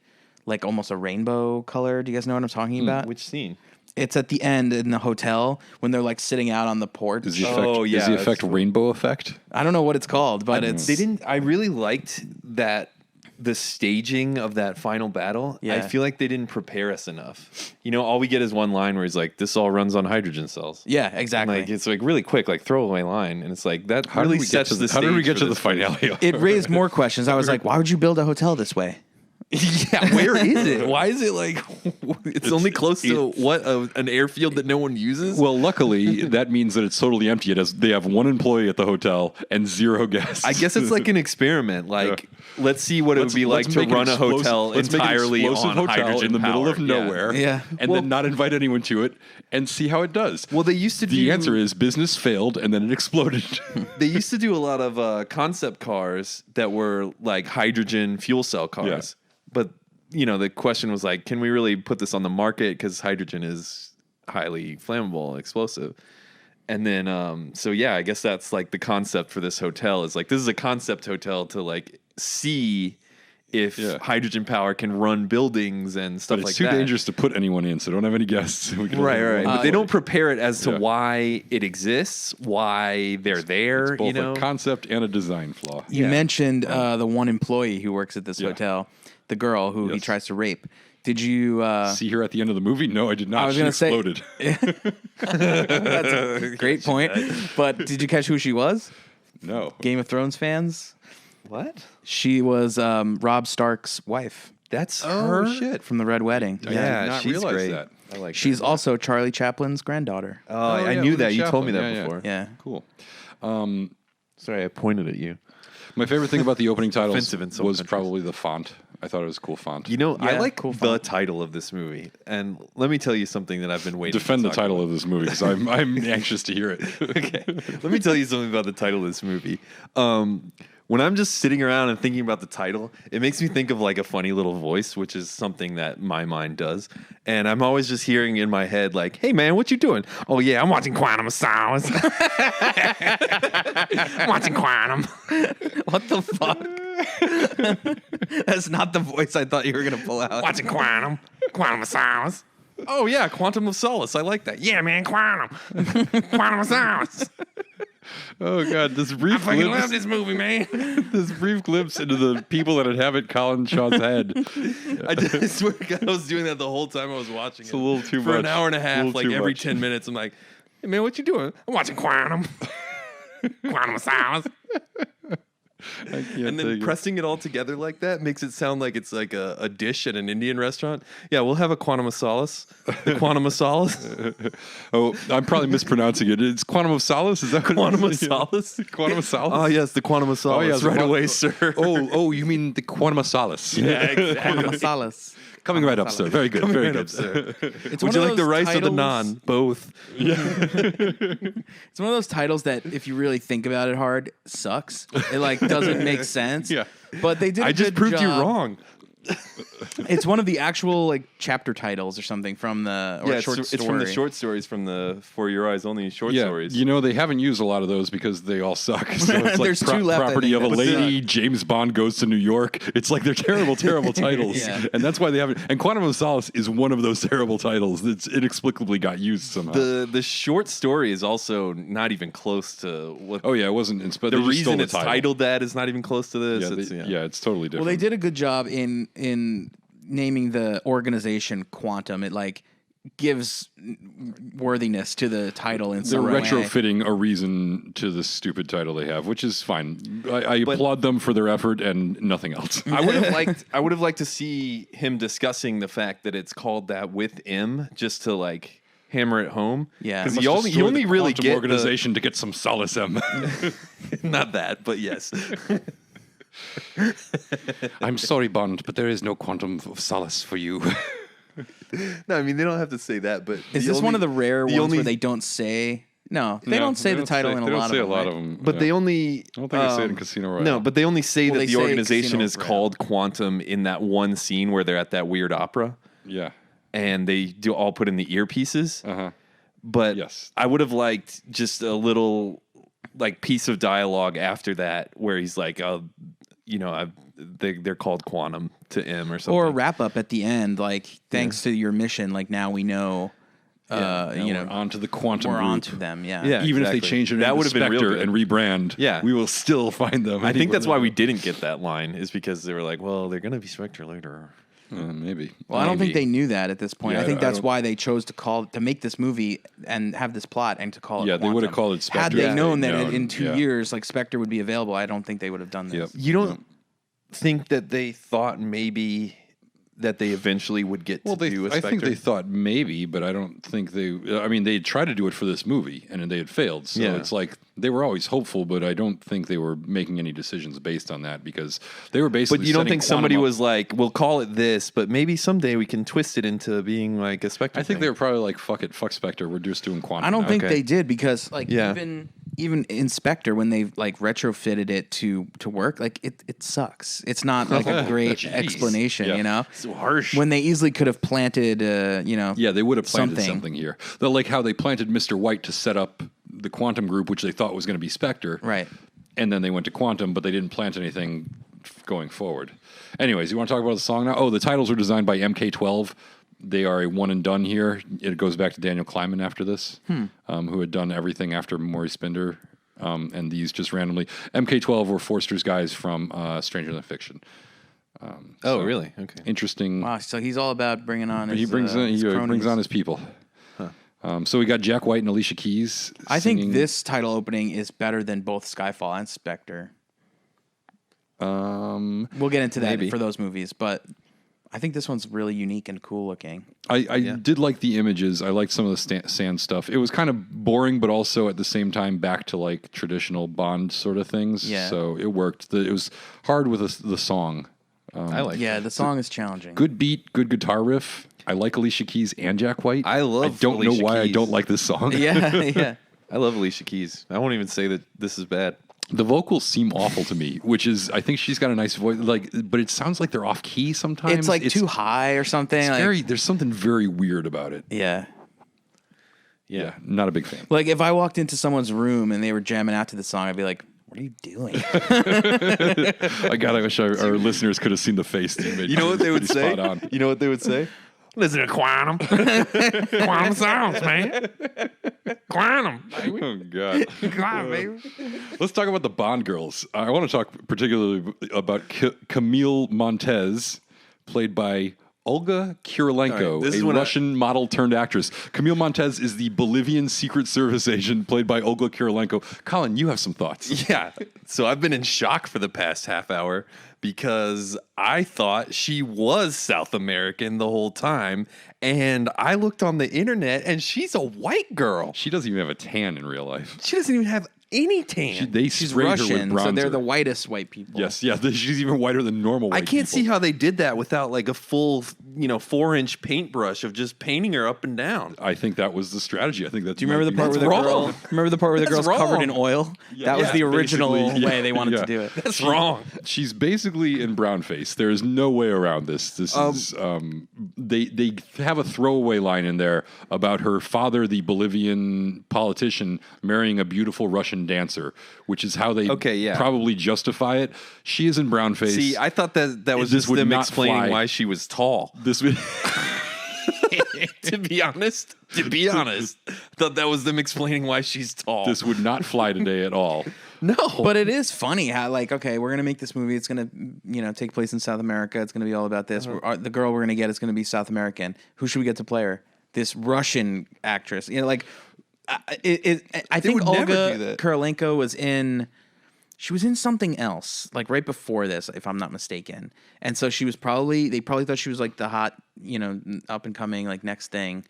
almost a rainbow color. Do you guys know what I'm talking about? Which scene? It's at the end in the hotel when they're like sitting out on the porch. Is the effect, Oh, yeah, is the that's effect cool. rainbow effect? I don't know what it's called, but it's They didn't. I really liked that the staging of that final battle. Yeah. I feel like they didn't prepare us enough. You know, all we get is one line where he's like, "This all runs on hydrogen cells." Yeah, exactly. Like it's like really quick, like throwaway line, and it's like that How really did we get sets to the How did we stage get for to the this place. finale? It raised more questions. I was like, why would you build a hotel this way? Yeah, where is it? Why is it like it's only close to an airfield that no one uses? Well, luckily, that means that it's totally empty. They have one employee at the hotel and 0 guests. I guess it's like an experiment. Like, let's see what it would be like to run a hotel entirely on hydrogen in the middle of power. nowhere. Yeah. And then not invite anyone to it and see how it does. Well, they used to The do. answer is business failed and then it exploded. They used to do a lot of concept cars that were like hydrogen fuel cell cars. But, you know, the question was like, can we really put this on the market? Because hydrogen is highly flammable and explosive. And then, so yeah, I guess that's like the concept for this hotel is like, this is a concept hotel to like see if hydrogen power can run buildings and stuff But like it's too that. dangerous to put anyone in, so don't have any guests. We can Right, have right. one But they don't employee. prepare it as to Yeah. why it exists, why they're there, It's both you know? a concept and a design flaw. You Yeah. mentioned the one employee who works at this hotel, the girl who he Yes. tries to rape. Did you? See her at the end of the movie? No, I did not. I was She gonna say- exploded. That's a great point. But did you catch who she was? No. Game of Thrones fans. What? She was Rob Stark's wife That's Oh, her? shit. from the Red Wedding. I Yeah, did not she's realize great. that. I like She's also Charlie Chaplin's granddaughter. Oh, I yeah, knew Lily that. You told me Chaplin. that Yeah, yeah. before. Yeah. Cool. Sorry, I pointed at you. My favorite thing about the opening titles Offensive in some was countries. probably the font. I thought it was a cool font. You know, I Yeah, like cool the font. title of this movie, and let me tell you something that I've been waiting. Defend to the talk title about. of this movie because I'm anxious to hear it. Okay, let me tell you something about the title of this movie. When I'm just sitting around and thinking about the title, it makes me think of like a funny little voice, which is something that my mind does. And I'm always just hearing in my head, like, "Hey man, what you doing?" "Oh yeah, I'm watching Quantum of Solace." Watching Quantum. What the fuck? That's not the voice I thought you were gonna pull out. Watching Quantum. Quantum of Solace. Oh yeah, Quantum of Solace. I like that. Yeah, man, Quantum. Quantum of Solace. Oh god, this I brief fucking love glimpse, this movie, man. this brief glimpse into the people that inhabit Colin Shaw's head. I swear to God, I was doing that the whole time I was watching it. a little too For much. an hour and a A half, little like too every much. 10 minutes, I'm like, "Hey man, what you doing?" "I'm watching Quantum." Quantum of Solace. And then pressing it all together like that makes it sound like it's like a dish at an Indian restaurant. Yeah, we'll have a Quantum of Solace. The Quantum of Solace. Oh, I'm probably mispronouncing it. It's Quantum of Solace? Is that what Quantum it of is? Solace. Quantum of Solace? Oh yes, the Quantum of Solace. yes, right the away, Quantum- sir. Oh, you mean the Quantum of Solace? Yeah, exactly. Quantum Solace. Coming right up, sir. Very good. Very Right good. up, sir. It's Would one you of like the those rice or the titles- naan? Both. It's one of those titles that, if you really think about it hard, sucks. It like doesn't make sense. Yeah. But they did. I a just good proved you job. wrong. It's one of the actual like chapter titles or something from the or Yeah, short it's story. from the short stories from the For Your Eyes Only short Yeah, stories. you know, they haven't used a lot of those because they all suck. So it's like There's two left, I property think, of a that lady, James Bond goes to New York. It's like they're terrible, terrible titles. Yeah. And that's why they haven't. And Quantum of Solace is one of those terrible titles that's inexplicably got used somehow. the short story is also not even close to what. Oh, yeah, it wasn't. But the they just stole reason the it's title. titled that is not even close to this. Yeah, it's totally different. Well, they did a good job in naming the organization Quantum. It like gives worthiness to the title in They're some way. retrofitting a reason to the stupid title they have, which is fine. I applaud them for their effort and nothing else. I would have liked to see him discussing the fact that it's called that with M, just to like hammer it home. Yeah. because Must you only really Quantum get organization to get some solace M. not that, but yes. I'm sorry, Bond, but there is no quantum of solace for you. No, I mean they don't have to say that, but Is this one of the rare ones where they don't say? No, they don't say the title in a lot of them. Right? them. But they only. I don't think they say it in Casino Royale. No, but they only say Well, that they the say organization Casino is Royale. called Quantum in that one scene where they're at that weird opera, Yeah. and they do all put in the earpieces. Uh-huh. But Yes. I would have liked just a little like piece of dialogue after that where he's like, they're called Quantum to M or something. Or a wrap up at the end, like thanks to your mission, like now we know. Now we're onto the quantum we're group. onto them. Yeah. Yeah. Even if they exactly. change it That into would have been real Spectre good. and rebrand, Yeah. we will still find them. I think that's why we didn't get that line, is because they were like, well, they're going to be Spectre later. Maybe. Well, I don't think they knew that at this point. Yeah, I think I that's don't- why they chose to make this movie and have this plot and to call it. Yeah, they would have Quantum. called it Spectre. Had they if known they'd that in 2 yeah. years, like Spectre would be available, I don't think they would have done this. Yep. You don't think that they thought maybe that they eventually would get to do a I Spectre? think they thought maybe, but I don't think they. I mean, they tried to do it for this movie, and they had failed. So Yeah. it's like they were always hopeful, but I don't think they were making any decisions based on that because they were basically. But you don't setting think somebody Quantum up. was like, we'll call it this, but maybe someday we can twist it into being like a Spectre I think thing. they were probably like, "Fuck it, fuck Spectre. We're just doing Quantum." I don't now." think Okay. they did because like Yeah. even in Spectre when they like retrofitted it to work, like it sucks. It's not like a great Jeez. explanation, Yeah. you know. so harsh. When they easily could have planted, Yeah, they would have planted something here. Like how they planted Mr. White to set up the Quantum Group, which they thought was going to be Spectre. Right. And then they went to Quantum, but they didn't plant anything going forward. Anyways, you want to talk about the song now? Oh, the titles were designed by MK12. They are a one and done here. It goes back to Daniel Kleinman after this, who had done everything after Maurice Binder. And these just randomly. MK12 were Forster's guys from Stranger Than Fiction. Oh, really? Okay. Interesting. Wow, so he's all about bringing on. He His, brings his he cronies. brings on his people. So we got Jack White and Alicia Keys. I think singing, this title opening is better than both Skyfall and Spectre. We'll get into that Maybe. for those movies, but I think this one's really unique and cool looking. I did like the images. I liked some of the sand stuff. It was kind of boring, but also at the same time back to like traditional Bond sort of things. Yeah. So it worked. It was hard with the song. I like. Yeah, the song is challenging. Good beat, good guitar riff. I like Alicia Keys and Jack White. I love I don't Alicia know why Keys. I don't like this song. Yeah. I love Alicia Keys. I won't even say that this is bad. The vocals seem awful to me, which is, I think she's got a nice voice, but it sounds like they're off key sometimes. It's like too high or something. Like, there's something very weird about it. yeah. Yeah, not a big fan. Like if I walked into someone's room and they were jamming out to the song, I'd be like, "What are you doing?" I wish our listeners could have seen the face. That you made. You know what they would Pretty say? spot on. You know what they would say? Listen to Quantum. Quantum sounds, man. Quantum. Oh God! Quantum, baby. Let's talk about the Bond girls. I want to talk particularly about Camille Montez, played by Olga Kurylenko, All right, this is a when Russian model turned actress. Camille Montez is the Bolivian Secret Service agent played by Olga Kurylenko. Colin, you have some thoughts. Yeah. So I've been in shock for the past half hour because I thought she was South American the whole time. And I looked on the internet and she's a white girl. She doesn't even have a tan in real life. She doesn't even have any tan. She's sprayed her with Russian, so they're bronzer. the whitest white people. Yes, yeah, she's even whiter than normal white I can't see people. how they did that without like a full, 4-inch paintbrush of just painting her up and down. I think that was the strategy. I think that. Do you remember the part where That's the wrong. girl? Remember the part where the That's girl's covered in wrong. oil? That was Yeah, the original basically, way they wanted to do it. That's wrong. She's basically in brownface. There is no way around this. This is they have a throwaway line in there about her father, the Bolivian politician, marrying a beautiful Russian dancer, which is how they probably justify it. She is in brownface. See, I thought that was This just would them not explaining fly. why she was tall. this would. To be honest, thought that was them explaining why she's tall. This would not fly today at all. no, But it is funny how, like, okay, we're gonna make this movie. It's gonna, take place in South America. It's gonna be all about this. The girl we're gonna get is gonna be South American. Who should we get to play her? This Russian actress. I think would never Olga do that. Kurylenko was in. She was in something else, like right before this, if I'm not mistaken. And so she was they probably thought she was like the hot, up and coming, like next thing.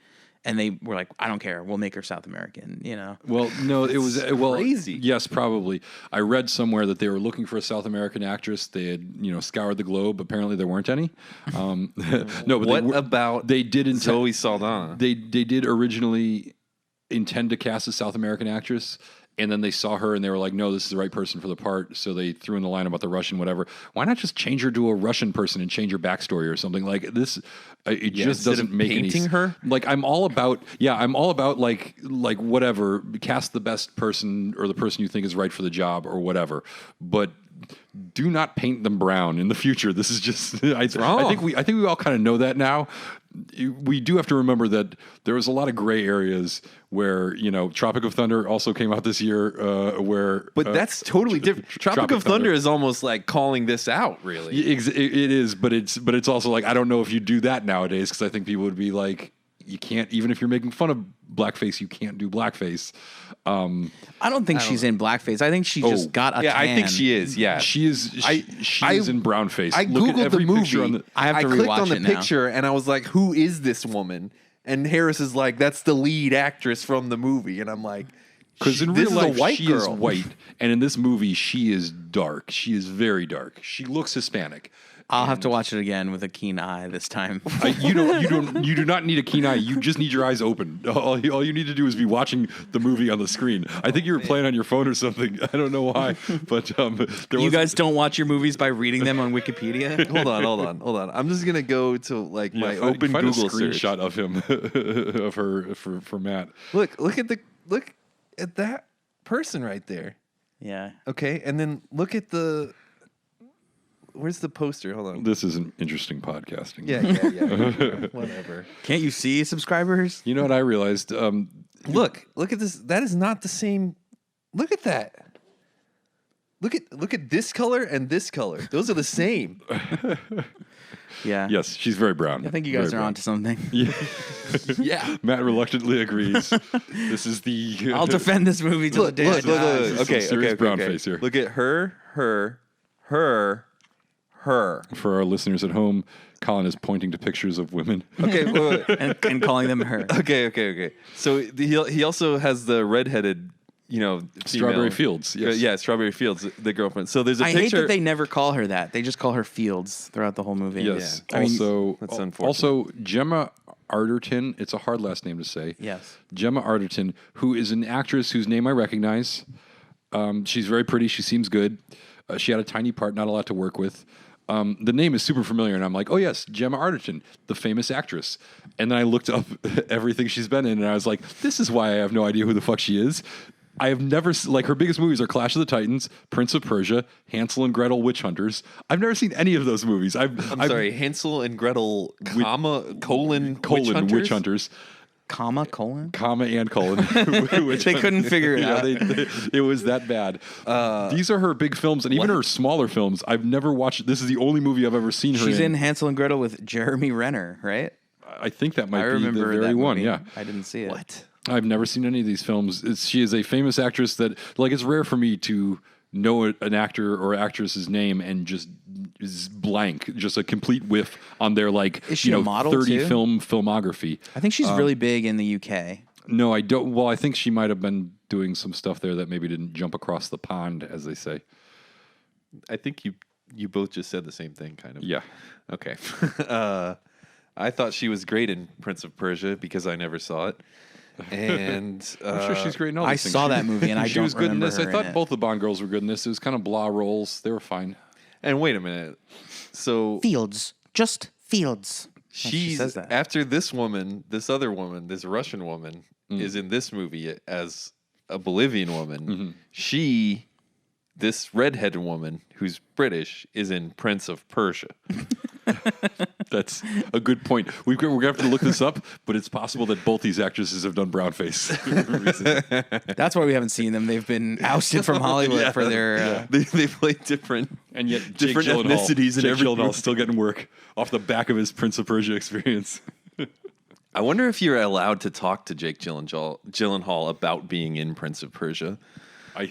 And they were like, I don't care. We'll make her South American, Well, no, it was crazy. Yes, probably. I read somewhere that they were looking for a South American actress. They had, scoured the globe. Apparently, there weren't any. No, but what about they did Zoe Saldana? They did originally intend to cast a South American actress. And then they saw her and they were like, no, this is the right person for the part. So they threw in the line about the Russian, whatever. Why not just change her to a Russian person and change her backstory or something like this? It just instead doesn't of make any painting her? Like, I'm all about like whatever, cast the best person or the person you think is right for the job or whatever. But do not paint them brown in the future. This is just, wrong. I think we all kind of know that now. We do have to remember that there was a lot of gray areas where, Tropic of Thunder also came out this year, But that's totally different. Tropic of Thunder is almost like calling this out, really. It is, but it's also like, I don't know if you do that nowadays, because I think people would be like, you can't, even if you're making fun of blackface, you can't do blackface. I don't think she's in blackface. I think she just got a Yeah, I think tan. she is. Yeah, She is in brownface. I Look at googled the every picture movie. I have to clicked rewatch on the it now. picture and I was like, "Who is this woman?" And Harris is like, "That's the lead actress from the movie." And I'm like, Because in this real is a life, white she girl. is white, and in this movie, she is dark. She is very dark. She looks Hispanic. I'll have to watch it again with a keen eye this time. You do not need a keen eye. You just need your eyes open. All you need to do is be watching the movie on the screen. I think you were playing on your phone or something. I don't know why, but You guys don't watch your movies by reading them on Wikipedia? hold on. I'm just gonna go to like my open find Google a screenshot search. of him of her for Matt. Look at that person right there. Yeah. Okay, and then look at the. Where's the poster? Hold on. This is an interesting podcasting. Yeah. Whatever. Can't you see subscribers? You know what I realized? Look at this. That is not the same. Look at that. Look at this color and this color. Those are the same. Yeah. Yes, she's very brown. I think you guys Very are brown. onto something. Yeah. Matt reluctantly agrees. This is the. I'll defend this movie till the day I die. Some serious brown face here. Look at her, her. For our listeners at home, Colin is pointing to pictures of women. Okay, wait. and calling them her. Okay. So he also has the redheaded, female. Strawberry Fields. Yes. Yeah, Strawberry Fields, the girlfriend. So there's a I picture. hate that they never call her that. They just call her Fields throughout the whole movie. Yes. Yeah. That's unfortunate. Also, Gemma Arterton. It's a hard last name to say. Yes. Gemma Arterton, who is an actress whose name I recognize. She's very pretty. She seems good. She had a tiny part, not a lot to work with. The name is super familiar, and I'm like, oh yes, Gemma Arterton, the famous actress. And then I looked up everything she's been in, and I was like, this is why I have no idea who the fuck she is. I have never, her biggest movies are Clash of the Titans, Prince of Persia, Hansel and Gretel, Witch Hunters. I've never seen any of those movies. I'm sorry, Hansel and Gretel, colon, Witch Hunters. Comma and colon. They couldn't figure it out. It was that bad. These are her big films, and even her smaller films. I've never watched. This is the only movie I've ever seen her in. She's in Hansel and Gretel with Jeremy Renner, right? I think that might I be remember the very that one. movie. Yeah, I didn't see it. What? I've never seen any of these films. She is a famous actress that, it's rare for me to know an actor or actress's name and just is blank, just a complete whiff on their Is she a model 30 too? filmography. I think she's really big in the UK. No, I don't. Well, I think she might have been doing some stuff there that maybe didn't jump across the pond, as they say. I think you both just said the same thing, kind of. Yeah. Okay. I thought she was great in Prince of Persia because I never saw it. And I'm sure she's great in all I these things. saw that movie and I she don't was good in remember this. her I in thought it. both the Bond girls were good in this. It was kind of blah roles. They were fine. And wait a minute. So Fields. Just Fields. She she's says that. after this woman, this other woman, this Russian woman is in this movie as a Bolivian woman. Mm-hmm. This redheaded woman who's British is in Prince of Persia. That's a good point. We're going to have to look this up, but it's possible that both these actresses have done brownface. That's why we haven't seen them. They've been ousted from Hollywood for their... They play different, And yet, different Jake Gyllenhaal, ethnicities in Jake every Gyllenhaal's movie. still getting work off the back of his Prince of Persia experience. I wonder if you're allowed to talk to Jake Gyllenhaal about being in Prince of Persia.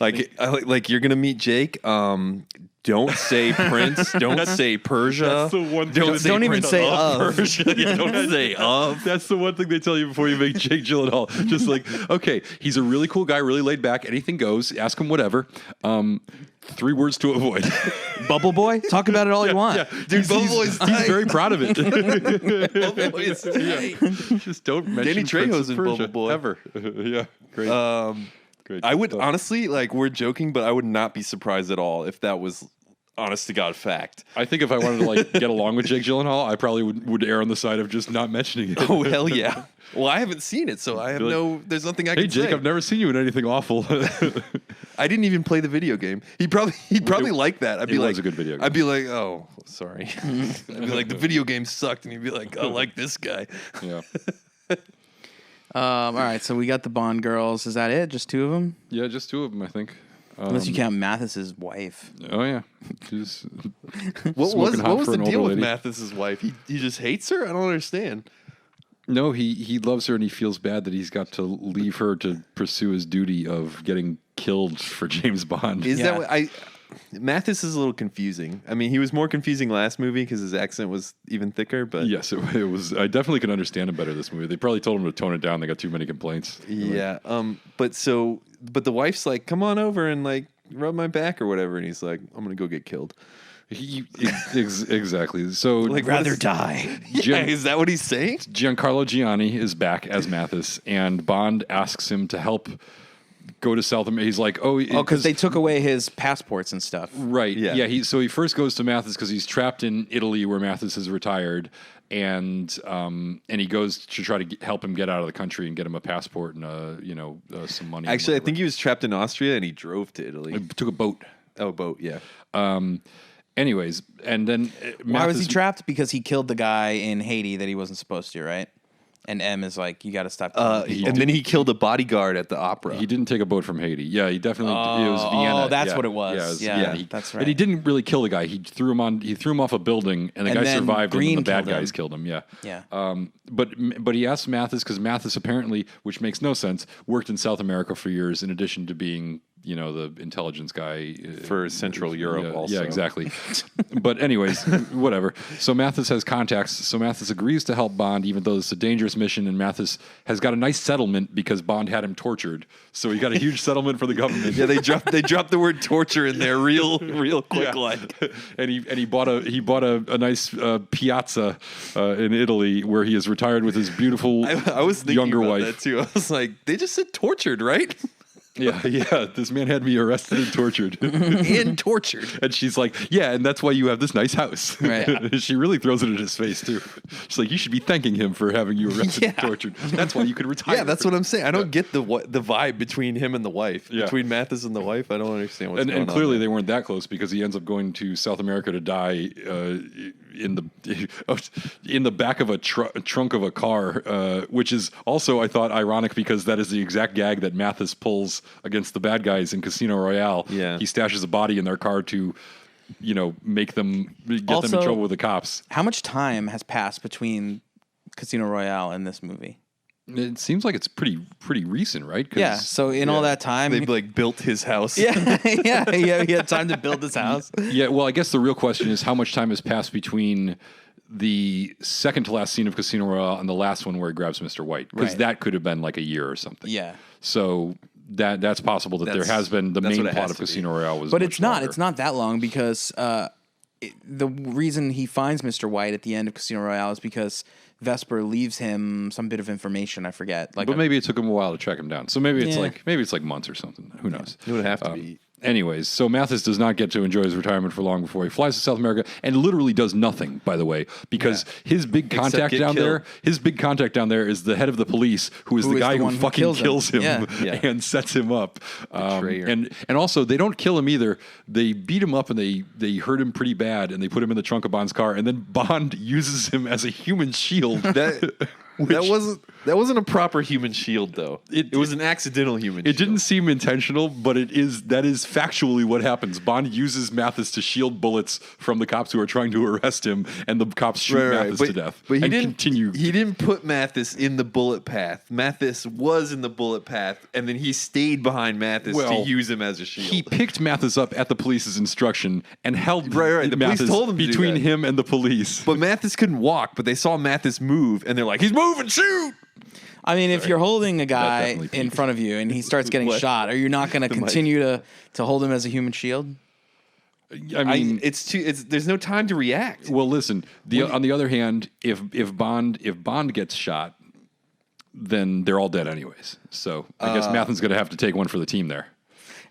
Like you're gonna meet Jake. Don't say Prince. Don't say Persia. That's the one thing. Don't even Prince say of of. Persia. Yeah, don't say of. That's the one thing they tell you before you make Jake Gyllenhaal. Just like, okay, he's a really cool guy, really laid back. Anything goes. Ask him whatever. 3 words to avoid. Bubble Boy? Talk about it all you want. Yeah, Dude, Bubble Boy's he's very proud of it. Bubble Boy is tight. Just don't mention Danny Prince Trejo's of in Persia Bubble Boy. ever. Yeah, great. Great. I would stuff. honestly, we're joking, but I would not be surprised at all if that was honest to God fact. I think if I wanted to get along with Jake Gyllenhaal, I probably would err on the side of just not mentioning it. Oh, hell yeah. Well, I haven't seen it, so I have there's nothing I Hey can Jake, say. I've never seen you in anything awful. I didn't even play the video game. He'd probably like that. I'd be it like, was a good video game. I'd be like, oh, sorry. I'd be like, the video game sucked, and he'd be like, I like this guy. Yeah. All right, so we got the Bond girls. Is that it? Just 2 of them? Yeah, just 2 of them, I think. Unless you count Mathis's wife. Oh yeah. She's What smoking hot was for the an deal older with lady. Mathis's wife? He just hates her? I don't understand. No, he loves her and he feels bad that he's got to leave her to pursue his duty of getting killed for James Bond. Is Yeah. that what Mathis is a little confusing. I mean, he was more confusing last movie because his accent was even thicker, but Yes, it was. I definitely could understand him better this movie. They probably told him to tone it down. They got too many complaints. yeah. But the wife's like, come on over and rub my back or whatever, and he's like, I'm gonna go get killed. Exactly. So Rather die. Yeah, is that what he's saying? Giancarlo Gianni is back as Mathis, and Bond asks him to help go to South America. He's like, Because they took away his passports and stuff. right. Yeah. Yeah. So he first goes to Mathis because he's trapped in Italy where Mathis is retired, and he goes to try to help him get out of the country and get him a passport and some money. Actually, I think he was trapped in Austria and he drove to Italy. he took a boat. Oh, boat, yeah. Anyways, and then Why was he trapped? Because he killed the guy in Haiti that he wasn't supposed to, right? And M is like, you got to stop killing people. And then he killed a bodyguard at the opera. He didn't take a boat from Haiti. Yeah, he definitely. It was Vienna. Oh, that's Yeah. what it was. Yeah, it was Yeah, Vienna. that's right. And he didn't really kill the guy. He threw him off a building, and the And guy then survived. Green and the bad killed him. guys killed him. Yeah. Yeah. But he asked Mathis because Mathis apparently, which makes no sense, worked in South America for years in addition to being the intelligence guy For Central Europe also. Yeah, exactly. But anyways, whatever. So Mathis has contacts. So Mathis agrees to help Bond, even though it's a dangerous mission. And Mathis has got a nice settlement because Bond had him tortured. So he got a huge settlement for the government. Yeah, they dropped the word torture in there real quick, like. And he bought a nice piazza in Italy where he is retired with his beautiful I was thinking younger about wife. that too. I was like, they just said tortured, right? Yeah. This man had me arrested and tortured. And tortured. And she's like, yeah, and that's why you have this nice house. Right. She really throws it in his face, too. She's like, you should be thanking him for having you arrested and tortured. That's why you could retire. Yeah, that's what I'm saying. I don't get the vibe between him and the wife. Yeah. Between Mathis and the wife, I don't understand what's going on. And clearly there. they weren't that close because he ends up going to South America to die in the back of a trunk of a car, which is also, I thought, ironic because that is the exact gag that Mathis pulls against the bad guys in Casino Royale. Yeah. He stashes a body in their car to, make them get them in Also- trouble with the cops. How much time has passed between Casino Royale and this movie? It seems like it's pretty recent, right? 'Cause- Yeah. So in all that time, They like built his house. yeah, he had time to build this house. Yeah, well, I guess the real question is how much time has passed between the second to last scene of Casino Royale and the last one where he grabs Mr. White, because Right. that could have been like a year or something. Yeah. So that's possible that there has been the that's main what it plot has of to be. Casino Royale was, But much it's not. longer. It's not that long because the reason he finds Mr. White at the end of Casino Royale is because Vesper leaves him some bit of information. I forget. Like, But maybe it took him a while to track him down. So maybe it's Yeah. like months or something. Who knows? It would have to be. Anyways, so Mathis does not get to enjoy his retirement for long before he flies to South America and literally does nothing, by the way, because his big contact get down killed. there is the head of the police, who is the guy who one who fucking kills him. him Yeah. and sets him up. Betrayer. And also, they don't kill him either. They beat him up and they hurt him pretty bad, and they put him in the trunk of Bond's car, and then Bond uses him as a human shield. That wasn't a proper human shield though. It was an accidental human shield. It didn't seem intentional, but that is factually what happens. Bond uses Mathis to shield bullets from the cops who are trying to arrest him, and the cops shoot Mathis to death. But He didn't put Mathis in the bullet path. Mathis was in the bullet path, and then he stayed behind Mathis to use him as a shield. He picked Mathis up at the police's instruction and held Right. The police Mathis told him to do between that. him and the police. But Mathis couldn't walk, but they saw Mathis move, and they're like, he's moving, shoot! I mean, if you're holding a guy definitely in front of you and he starts getting What? shot, are you not going to continue to hold him as a human shield? I mean, There's no time to react. well, listen. On the other hand, if Bond gets shot, then they're all dead anyways. So I guess Mathis going to have to take one for the team there,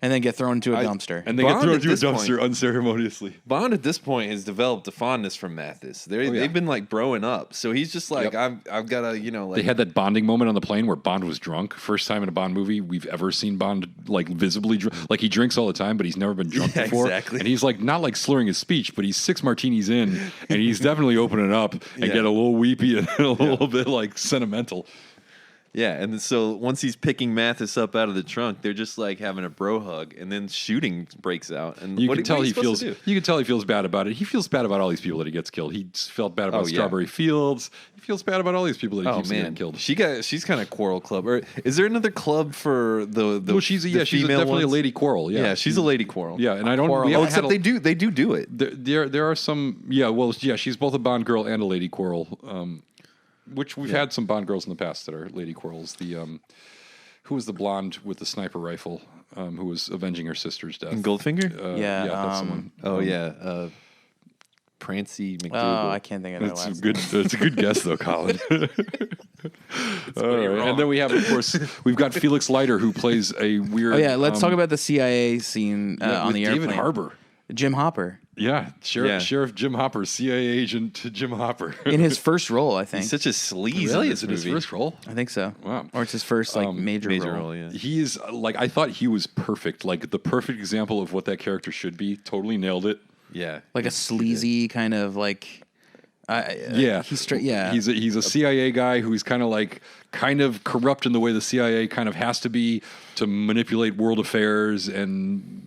And then get thrown into a dumpster. and they Bond get thrown at into a this dumpster point- unceremoniously. Bond at this point has developed a fondness for Mathis. They've been like broing up, so he's just like, Yep. I've got to, They had that bonding moment on the plane where Bond was drunk. First time in a Bond movie we've ever seen Bond like visibly drunk. Like he drinks all the time, but he's never been drunk Yeah, before. exactly. And he's like not like slurring his speech, but he's 6 martinis in, and he's definitely opening up and Yeah. get a little weepy and a little bit like sentimental. Yeah, and so once he's picking Mathis up out of the trunk, they're just like having a bro hug, and then shooting breaks out. And You what can are tell you he supposed feels. to do? You can tell he feels bad about it. He feels bad about all these people that he gets killed. He felt bad about Oh, yeah. Strawberry Fields. He feels bad about all these people that he Oh keeps getting man, killed. she's kind of Quarrel Club. Or is there another club for the Well, she's the she's female definitely ones? a lady Quarrel. Yeah, Yeah, she's a lady Quarrel. Yeah, and I don't. Quarrel. we Oh, haven't had except a- they do it. There are some. Yeah, well, yeah, she's both a Bond girl and a lady Quarrel. Which we've had some Bond girls in the past that are lady Quarrels. The who was the blonde with the sniper rifle who was avenging her sister's death? Goldfinger. Yeah, that's the one. Oh yeah, Prancy McDougal. Oh, I can't think of that It's last a good. name. It's a good guess though, Colin. All right. And then we have, of course, we've got Felix Leiter who plays a weird. Oh, yeah, let's talk about the CIA scene on with the David airplane. Harbour. Jim Hopper. Yeah, Yeah. Sheriff Jim Hopper, CIA agent Jim Hopper. In his first role, I think. He's such a sleaze. really in is this it his movie. first role? I think so. Wow. Or it's his first major role. Yeah. He's like, I thought he was perfect, like the perfect example of what that character should be. Totally nailed it. Yeah. Like a sleazy kind of like Yeah, he's straight. Yeah, he's a CIA guy who's kind of corrupt in the way the CIA kind of has to be to manipulate world affairs, and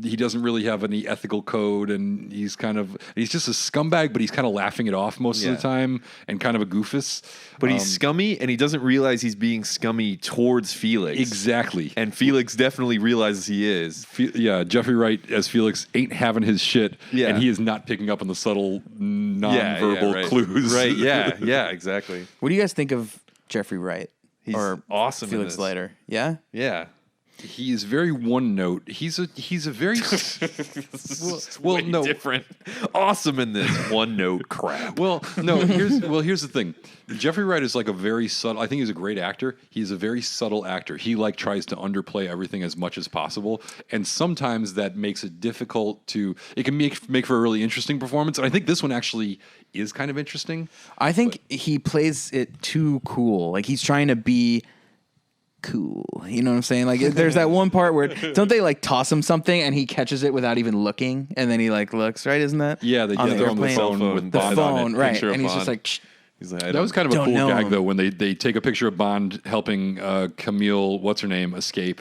he doesn't really have any ethical code, and he's just a scumbag, but he's kind of laughing it off most of the time, and kind of a goofus. But he's scummy, and he doesn't realize he's being scummy towards Felix. Exactly. And Felix definitely realizes he is. Jeffrey Wright as Felix ain't having his shit, Yeah. and he is not picking up on the subtle non-verbal right. clues. Right, yeah, exactly. What do you guys think of Jeffrey Wright? He's or awesome in Felix this. Leiter? Yeah? Yeah. He is very one note. He's a very Different. Awesome in this one note crap. Here's the thing. Jeffrey Wright is like a very subtle. I think he's a great actor. He's a very subtle actor. He tries to underplay everything as much as possible, and sometimes that makes it difficult to. It can make for a really interesting performance. And I think this one actually is kind of interesting. I think he plays it too cool. Like he's trying to be cool. You know what I'm saying? Like there's that one part where don't they toss him something and he catches it without even looking, and then he looks, right? Isn't that? Yeah, they throw him the phone with the Bond on phone, it. right? Picture of And he's Bond. just like. Shh. He's like, That was kind of a Don't cool know gag, him. though, when they take a picture of Bond helping Camille, what's her name, escape,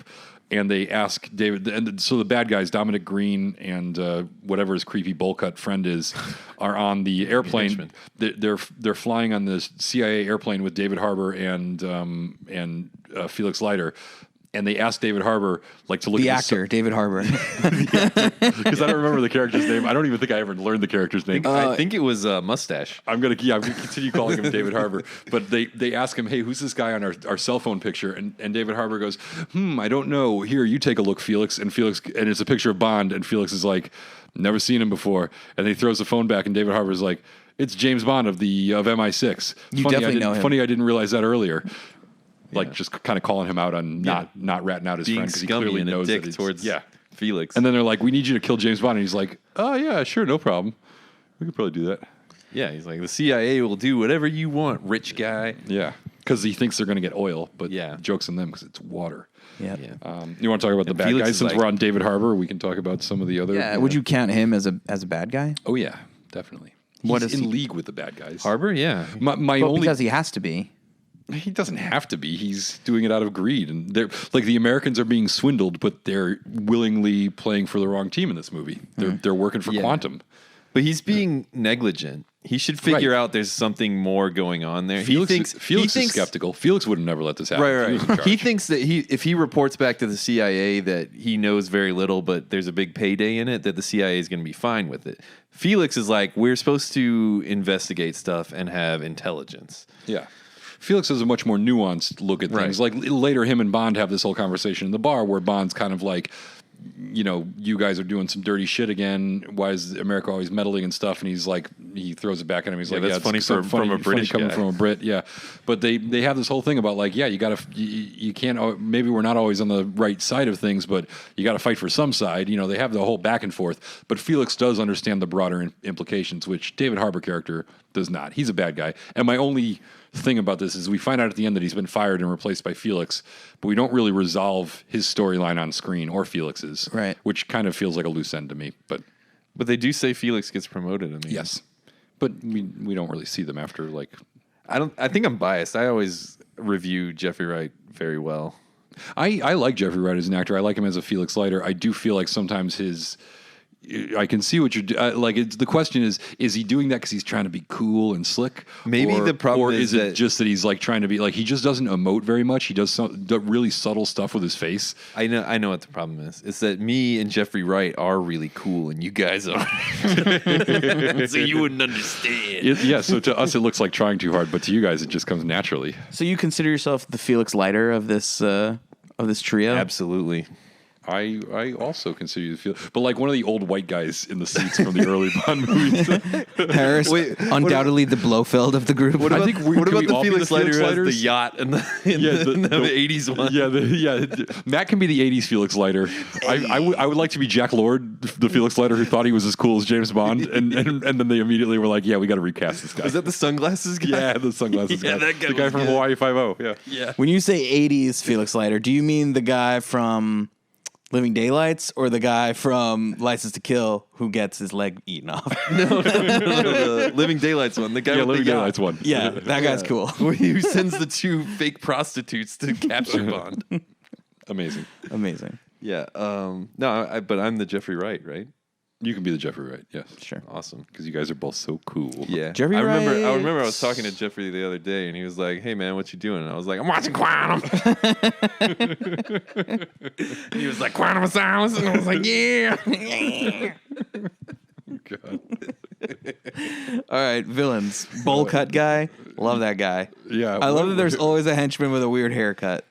and they ask David, and so the bad guys, Dominic Green and whatever his creepy bowl cut friend is, are on the airplane. They're flying on the CIA airplane with David Harbour and Felix Leiter. And they asked David Harbour to look The at actor, David Harbour. because I don't remember the character's name. I don't even think I ever learned the character's name. I think it was Mustache. I'm gonna continue calling him David Harbour. But they ask him, hey, who's this guy on our cell phone picture? And David Harbour goes, I don't know. Here, you take a look, Felix. And it's a picture of Bond, and Felix is like, never seen him before. And he throws the phone back, and David Harbour's like, it's James Bond of MI6. You definitely know him. Funny, I didn't realize that earlier. Just kind of calling him out on not ratting out his Being friend because he scummy clearly and a knows dick that it's, towards Felix. And then they're like, we need you to kill James Bond. And he's like, oh, yeah, sure, no problem. We could probably do that. Yeah, he's like, the CIA will do whatever you want, rich guy. Yeah, because he thinks they're going to get oil, but Yeah. joke's on them because it's water. Yeah. You want to talk about the And bad Felix guys? is Since like- we're on David Harbour, we can talk about some of the other. Yeah. Would you count him as a bad guy? Oh, yeah, definitely. What He's is in he? league with the bad guys. Harbor, yeah. My Well, only because he has to be. He doesn't have to be. He's doing it out of greed, and they're the Americans are being swindled, but they're willingly playing for the wrong team in this movie. They're working for Yeah. Quantum. But he's being negligent. He should figure out there's something more going on there. Felix he thinks is skeptical. Felix would have never let this happen. Right, Felix in right. charge. He thinks that if he reports back to the CIA that he knows very little, but there's a big payday in it, that the CIA is going to be fine with it. Felix is like, we're supposed to investigate stuff and have intelligence. Yeah. Felix has a much more nuanced look at things. Right. Like later, him and Bond have this whole conversation in the bar where Bond's kind of like, you guys are doing some dirty shit again. Why is America always meddling and stuff? And he's like, he throws it back at him. He's like, that's it's funny so from a British coming guy. from a Brit. Yeah. But they have this whole thing about you got to, you can't, maybe we're not always on the right side of things, but you got to fight for some side. They have the whole back and forth. But Felix does understand the broader implications, which David Harbour character does not. He's a bad guy. And my only thing about this is we find out at the end that he's been fired and replaced by Felix, but we don't really resolve his storyline on screen or Felix's, Right. which kind of feels like a loose end to me. But But they do say Felix gets promoted in the end. yes, but we don't really see them after I think I'm biased. I always review Jeffrey Wright very well. I like Jeffrey Wright as an actor. I like him as a Felix Leiter. I do feel like sometimes I can see what you're doing. The question is he doing that because he's trying to be cool and slick? Maybe the problem or is it that- just that he's trying to be he just doesn't emote very much. He does some really subtle stuff with his face. I know what the problem is. It's that me and Jeffrey Wright are really cool, and you guys are. So you wouldn't understand. So to us it looks like trying too hard, but to you guys it just comes naturally. So you consider yourself the Felix Leiter of this trio? Absolutely. I also consider you to feel, but one of the old white guys in the seats from the early Bond movies. Harris, Wait, undoubtedly the Blofeld of the group. What about, I think what can about we the all be Felix the Leiter Felix who has the Leiters? yacht in the the 80s one? Yeah, Matt can be the 80s Felix Leiter. I would like to be Jack Lord, the Felix Leiter who thought he was as cool as James Bond, and then they immediately were like, yeah, we got to recast this guy. Is that the sunglasses guy? Yeah, the sunglasses Yeah, guy. that guy The guy was from good. Hawaii Five-0, yeah. Yeah. When you say 80s Felix Leiter, do you mean the guy from Living Daylights, or the guy from License to Kill who gets his leg eaten off? No, the Living Daylights one. The guy with Living the yacht. Daylights one. Yeah, that guy's cool. Where he sends the 2 fake prostitutes to capture Bond. Amazing. Amazing. Yeah. But I'm the Jeffrey Wright, right? You can be the Jeffrey Wright. Yes. Sure. Awesome. Because you guys are both so cool. Yeah. Jeffrey I remember Wright. I was talking to Jeffrey the other day, and he was like, "Hey man, what you doing?" And I was like, "I'm watching Quantum." He was like, "Quantum of Solace," and I was like, "Yeah." God. All right, villains. Bowl cut guy. Love that guy. Yeah. I love that there's always a henchman with a weird haircut.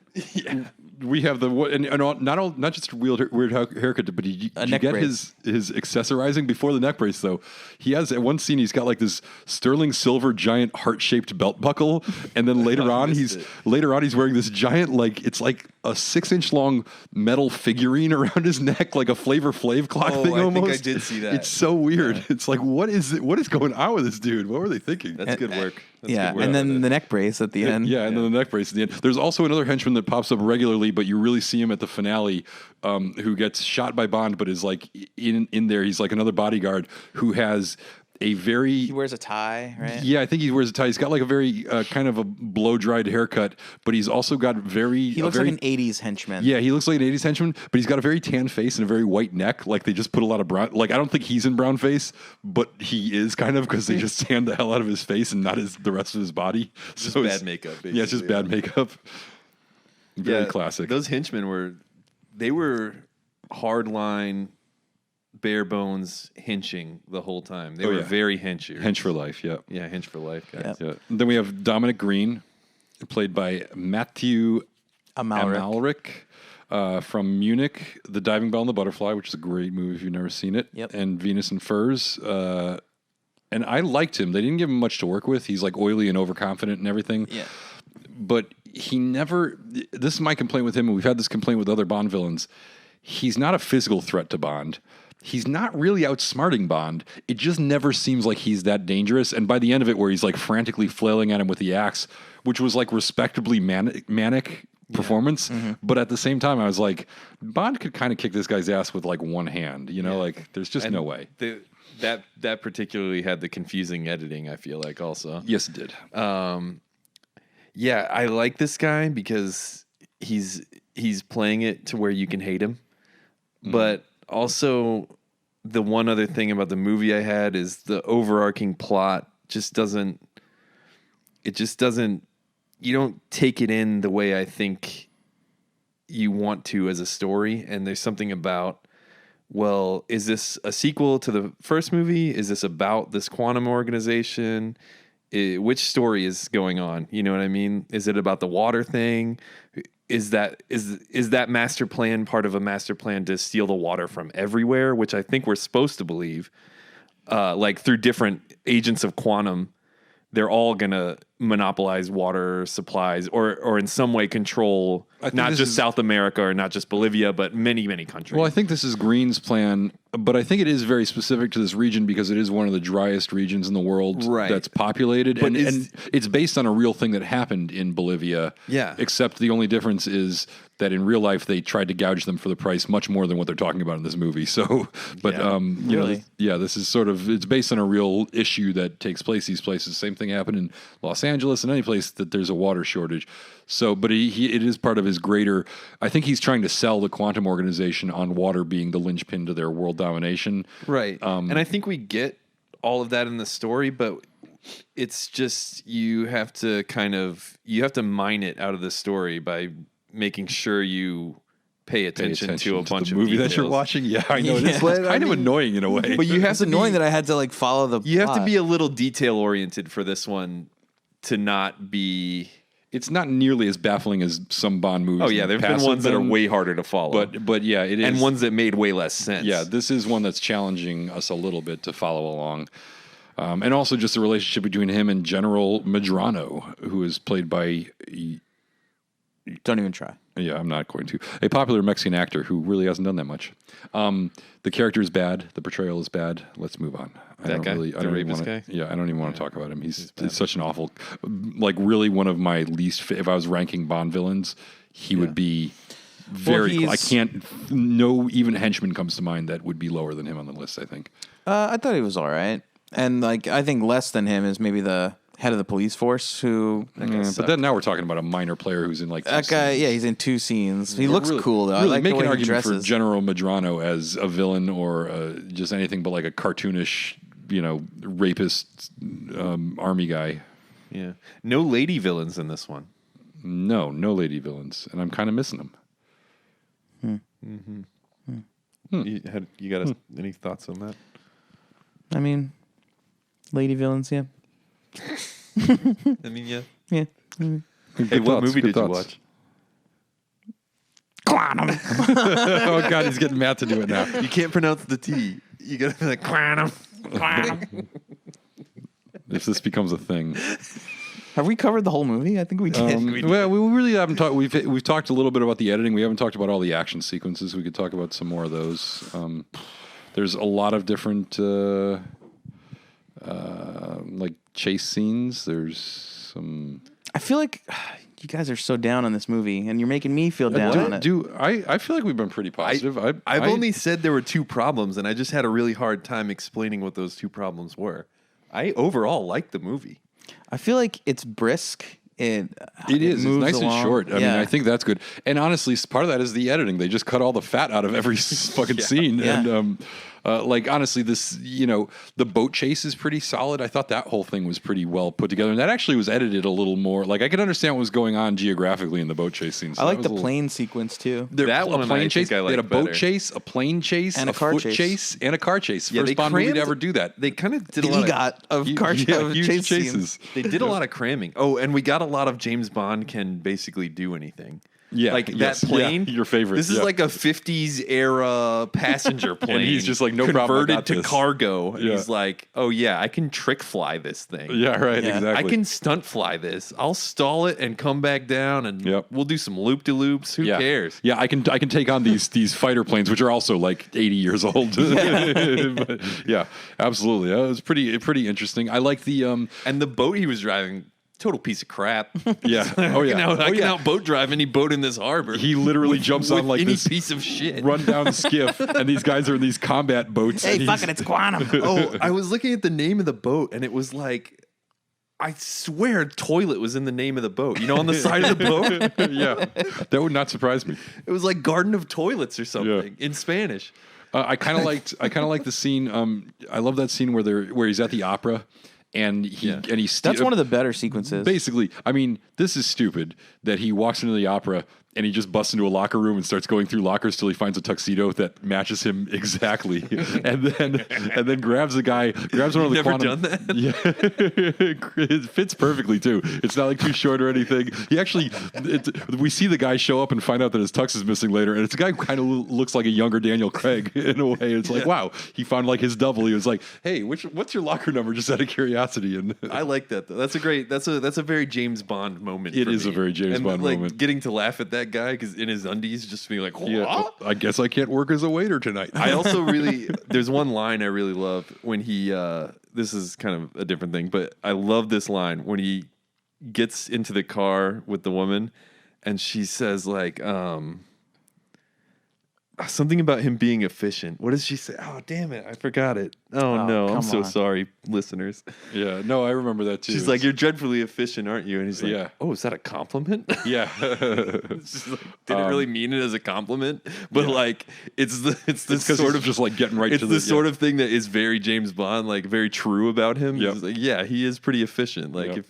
We have not just a weird haircut, but did you neck get brace. his accessorizing before the neck brace though? He has at one scene he's got like this sterling silver giant heart shaped belt buckle, and then later on he's wearing this giant it's like a 6-inch long metal figurine around his neck, like a Flavor Flav clock thing I almost. think I did see that. It's so weird. Yeah. It's like what is going on with this dude? What were they thinking? That's good work. That's Yeah, good work. and then the neck brace at the end. Yeah, and then the neck brace at the end. There's also another henchman that pops up regularly, but you really see him at the finale, who gets shot by Bond, but is like in there. He's like another bodyguard who has a very... He wears a tie, right? Yeah, I think he wears a tie. He's got like a very kind of a blow-dried haircut, but he's also got He looks like an 80s henchman. Yeah, he looks like an 80s henchman, but he's got a very tan face and a very white neck. Like they just put a lot of brown... Like I don't think he's in brown face, but he is kind of because they just tan the hell out of his face and not the rest of his body. Just bad makeup, basically. Yeah, it's just bad makeup. Very classic. Those henchmen were hardline, bare bones henching the whole time. They were very henchers. Hench for life, yeah. Yeah, hench for life, guys. Yeah. Then we have Dominic Green, played by Matthew Amalric from Munich, The Diving Bell and the Butterfly, which is a great movie if you've never seen it. Yep. And Venus and Furs. And I liked him. They didn't give him much to work with. He's like oily and overconfident and everything. Yeah. But he never... This is my complaint with him, and we've had this complaint with other Bond villains. He's not a physical threat to Bond. He's not really outsmarting Bond. It just never seems like he's that dangerous. And by the end of it, where he's like frantically flailing at him with the axe, which was like respectably manic performance. Mm-hmm. But at the same time, I was like, Bond could kind of kick this guy's ass with like one hand. You know, like there's just no way. That particularly had the confusing editing, I feel like, also. Yes, it did. Yeah, I like this guy because he's playing it to where you can hate him. But also, the one other thing about the movie I had is the overarching plot just doesn't, you don't take it in the way I think you want to as a story. And there's something about, well, is this a sequel to the first movie? Is this about this quantum organization? Which story is going on? You know what I mean? Is it about the water thing? Is that master plan part of a master plan to steal the water from everywhere? Which I think we're supposed to believe, like through different agents of quantum, they're all gonna monopolize water supplies or in some way control not just South America or not just Bolivia, but many, many countries. Well, I think this is Green's plan, but I think it is very specific to this region because it is one of the driest regions in the world that's populated. But and it's based on a real thing that happened in Bolivia. Yeah. Except the only difference is that in real life, they tried to gouge them for the price much more than what they're talking about in this movie. So, but, you know, this is sort of, it's based on a real issue that takes place these places. Same thing happened in Los Angeles and any place that there's a water shortage. So, but it is part of his greater, I think he's trying to sell the quantum organization on water being the linchpin to their world domination. Right. And I think we get all of that in the story, but it's just, you have to mine it out of the story by making sure you pay attention to a bunch of movie details. that you're watching. Yeah, I know. It's kind of annoying in a way. But you have It's annoying that I had to like follow the You have to plot. be a little detail oriented for this one to not be. It's not nearly as baffling as some Bond movies. Oh yeah, there've been ones that are way harder to follow. But yeah, it is. And ones that made way less sense. Yeah, this is one that's challenging us a little bit to follow along. And also just the relationship between him and General Medrano, who is played by... Don't even try. Yeah, I'm not going to. A popular Mexican actor who really hasn't done that much. The character is bad. The portrayal is bad. Let's move on. That guy? The rapist guy? Yeah, I don't even want to talk about him. He's such an awful... Like, really one of my least... If I was ranking Bond villains, he would be I can't. No even henchman comes to mind that would be lower than him on the list. I think. I thought he was all right, and like I think less than him is maybe the head of the police force who. But then now we're talking about a minor player who's in like that guy. Yeah, he's in 2 scenes. He looks really, cool though. Really I like make the way an he argument dresses. for General Medrano as a villain or just anything but like a cartoonish, rapist army guy. Yeah. No lady villains in this one. No lady villains, and I'm kind of missing them. You got any thoughts on that? I mean, lady villains. Yeah. I mean, yeah. Yeah. Hey, what movie did you watch? Quantum. Oh God, he's getting Matt to do it now. You can't pronounce the T. You gotta be like quantum. If this becomes a thing. Have we covered the whole movie? I think we did. Well, we really haven't talked. We've talked a little bit about the editing. We haven't talked about all the action sequences. We could talk about some more of those. There's a lot of different like chase scenes. There's some. I feel like you guys are so down on this movie, and you're making me feel down on it. I feel like we've been pretty positive. I've only said there were 2 problems, and I just had a really hard time explaining what those 2 problems were. I overall liked the movie. I feel like it's brisk. It is. It's moves nice along. and short. I mean, Yeah. I think that's good. And honestly, part of that is the editing. They just cut all the fat out of every fucking scene. Yeah. And like honestly, this the boat chase is pretty solid. I thought that whole thing was pretty well put together, and that actually was edited a little more. Like I could understand what was going on geographically in the boat chase scenes. So I like the plane sequence too. That one, plane I chase. think I They had a liked boat better. chase, a plane chase, And a a car foot chase. chase, and a car chase. Yeah, First they Bond movie to crammed- ever do that. They kind of did The a lot EGOT of car huge chase chases. scenes. They did a lot of cramming. Oh, and we got a lot of James Bond can basically do anything. Yeah, like yes, that plane. yeah, your favorite, This is yeah. like a 50s era passenger plane. And he's just like, no problem, I converted got to this. cargo. And Yeah. he's like, oh yeah, I can trick fly this thing. Yeah, right. Yeah. Exactly. I can stunt fly this. I'll stall it and come back down, and Yep. we'll do some loop de loops. Who cares? Yeah, I can take on these fighter planes, which are also like 80 years old. But, yeah, absolutely. It was pretty interesting. I like the And the boat he was driving, total piece of crap. yeah. Oh yeah. I can out boat drive any boat in this harbor. He literally jumps on like any this piece of shit. rundown skiff, and these guys are in these combat boats. Hey, and he's- fucking, it's Quantum. Oh, I was looking at the name of the boat, and it was like, I swear, toilet was in the name of the boat. You know, on the side of the boat, yeah, that would not surprise me. it was like Garden of Toilets or something in Spanish. I kind of liked the scene. I love that scene where he's at the opera. And he's That's one of the better sequences. Basically, I mean, this is stupid that he walks into the opera and he just busts into a locker room and starts going through lockers till he finds a tuxedo that matches him exactly, and then grabs one of the Never quantum. done that? Yeah, it fits perfectly too. It's not like too short or anything. He actually, we see the guy show up and find out that his tux is missing later, and it's a guy who kind of looks like a younger Daniel Craig in a way. It's like, wow, he found like his double. He was like, hey, what's your locker number? Just out of curiosity. And I like that though. That's a very James Bond moment. It for is me. a very James and Bond like, moment. Getting to laugh at that guy because in his undies, just being like, what? yeah, I guess I can't work as a waiter tonight. I also really there's one line I really love when he this is kind of a different thing, but I love this line when he gets into the car with the woman and she says like something about him being efficient. What does she say? Oh damn it, I forgot it. Oh no, I'm come so on. sorry, listeners. Yeah, no, I remember that too. She's like, you're dreadfully efficient, aren't you? And he's like, Yeah. oh, is that a compliment? yeah, She's like, didn't really mean it as a compliment, but like it's this sort of just like getting right it's to the sort of thing that is very James Bond, like very true about him. Yep. He's like, yeah, he is pretty efficient. Like Yep.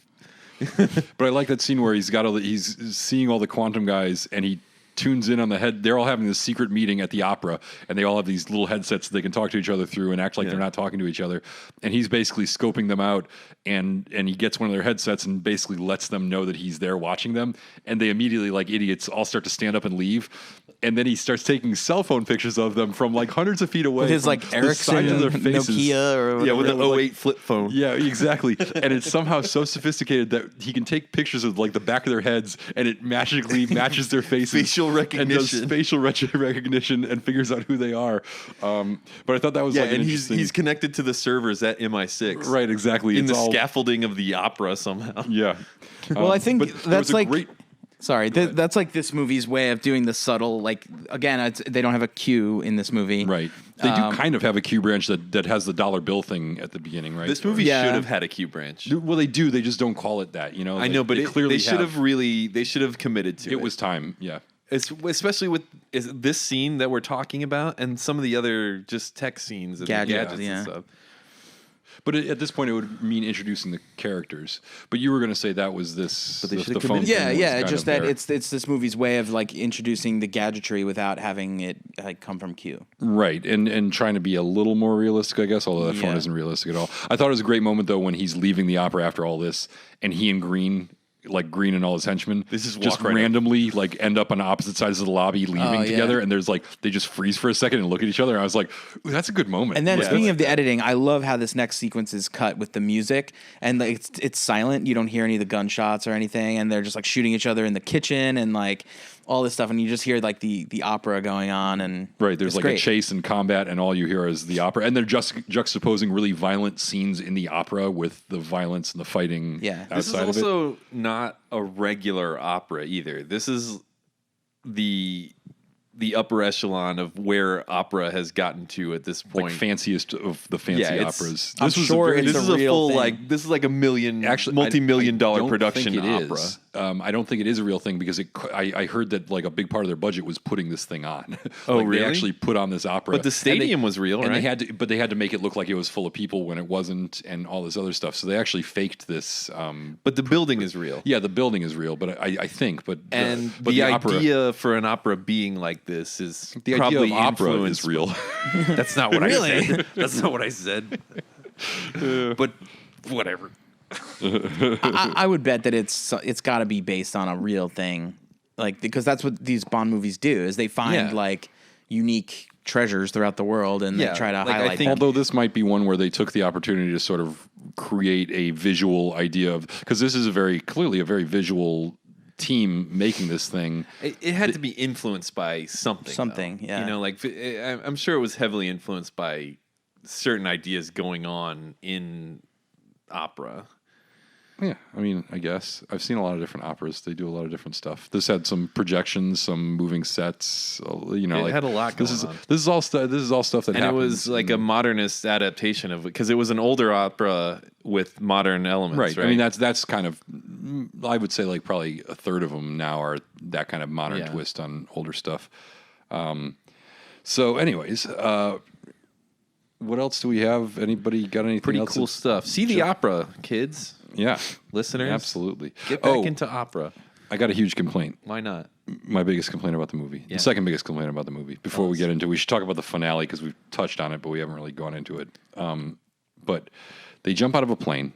But I like that scene where he's seeing all the quantum guys and he tunes in on the head. They're all having this secret meeting at the opera, and they all have these little headsets that they can talk to each other through and act like they're not talking to each other. And he's basically scoping them out, and he gets one of their headsets and basically lets them know that he's there watching them. And they immediately, like idiots, all start to stand up and leave. And then he starts taking cell phone pictures of them from like hundreds of feet away. with his from like the Ericsson, sides of their faces. Nokia, or yeah, whatever with it an was, 08 flip phone. Yeah, exactly. And it's somehow so sophisticated that he can take pictures of like the back of their heads and it magically matches their faces. Facial recognition. And does facial recognition and figures out who they are. But I thought that was like an and interesting... he's connected to the servers at MI6. Right, exactly. In It's the all- scaffolding of the opera somehow. Yeah. Well, I think but there that's was a like great... Sorry, that's like this movie's way of doing the subtle, like, again, they don't have a Q in this movie. Right. They do kind of have a Q branch that has the dollar bill thing at the beginning, right? This movie Yeah. should have had a Q branch. Well, they do. They just don't call it that, you know? I know, but clearly they should have committed to it. It was time, yeah. Especially with this scene that we're talking about and some of the other just tech scenes and gadgets and stuff. But at this point, it would mean introducing the characters. But you were going to say that was this. But they should have phone committed. thing was Yeah, kind just of that there. it's this movie's way of like introducing the gadgetry without having it like come from Q. Right, and trying to be a little more realistic, I guess, although that phone Yeah. isn't realistic at all. I thought it was a great moment, though, when he's leaving the opera after all this, and he and Green and all his henchmen just right randomly like end up on opposite sides of the lobby leaving together, and there's like they just freeze for a second and look at each other, and I was like, ooh, that's a good moment. And then speaking of the editing, I love how this next sequence is cut with the music, and like, it's silent. You don't hear any of the gunshots or anything, and they're just like shooting each other in the kitchen and like all this stuff, and you just hear like the opera going on, and Right, there's it's like great. a chase and combat, and all you hear is the opera, and they're just juxtaposing really violent scenes in the opera with the violence and the fighting. Yeah. This is outside of it. also not a regular opera either. This is the upper echelon of where opera has gotten to at this point. Like fanciest of the fancy it's- operas. I'm sure it's This a is a real full thing. this is like a Actually, multi-million dollar don't production think it opera. is. I don't think it is a real thing because I heard that like a big part of their budget was putting this thing on. Oh, Like, really? They actually put on this opera, But the stadium was real, and right? they had to make it look like it was full of people when it wasn't, and all this other stuff. So they actually faked this. But the building is real. Yeah, the building is real, but I think, but And but the opera, idea for an opera being like this is the idea probably of opera influenced- is real. That's not what Really? I said. That's not what I said. But whatever. I would bet that it's got to be based on a real thing, like because that's what these Bond movies do is they find Yeah. like unique treasures throughout the world and Yeah, they try to like, I highlight think- them. Although this might be one where they took the opportunity to sort of create a visual idea of, because this is clearly a very visual team making this thing. It had to be influenced by something. Something, though. yeah. You know, like I'm sure it was heavily influenced by certain ideas going on in opera. Yeah, I mean, I guess I've seen a lot of different operas. They do a lot of different stuff. This had some projections, some moving sets. You know, It like had a lot This going is on. this is all stuff. This is all stuff that And it happens. was like a modernist adaptation of it because it was an older opera with modern elements. right. Right. I mean, that's kind of. I would say like probably a third of them now are that kind of modern Yeah. twist on older stuff. So, anyways, what else do we have? Anybody got anything pretty else? cool stuff. See the opera, kids, Yeah, listeners. absolutely. Get back into opera. I got a huge complaint. Why not? My biggest complaint about the movie. Yeah. The second biggest complaint about the movie. Before we get into it, we should talk about the finale because we've touched on it, but we haven't really gone into it. But they jump out of a plane.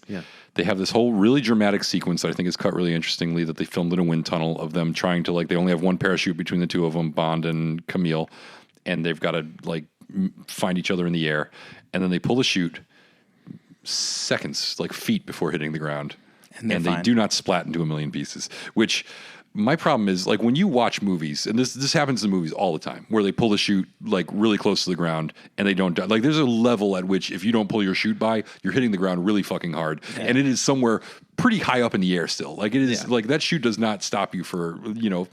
Yeah. They have this whole really dramatic sequence that I think is cut really interestingly that they filmed in a wind tunnel of them trying to, like, they only have one parachute between the two of them, Bond and Camille, and they've got to, like, find each other in the air. And then they pull the chute seconds, like feet before hitting the ground. And they're And they fine. do not splat into a million pieces, which my problem is, like, when you watch movies, and this happens in movies all the time, where they pull the chute like really close to the ground and they don't die. Like, there's a level at which if you don't pull your chute by, you're hitting the ground really fucking hard, and it is somewhere pretty high up in the air still. Like, it is like that chute does not stop you for, you know,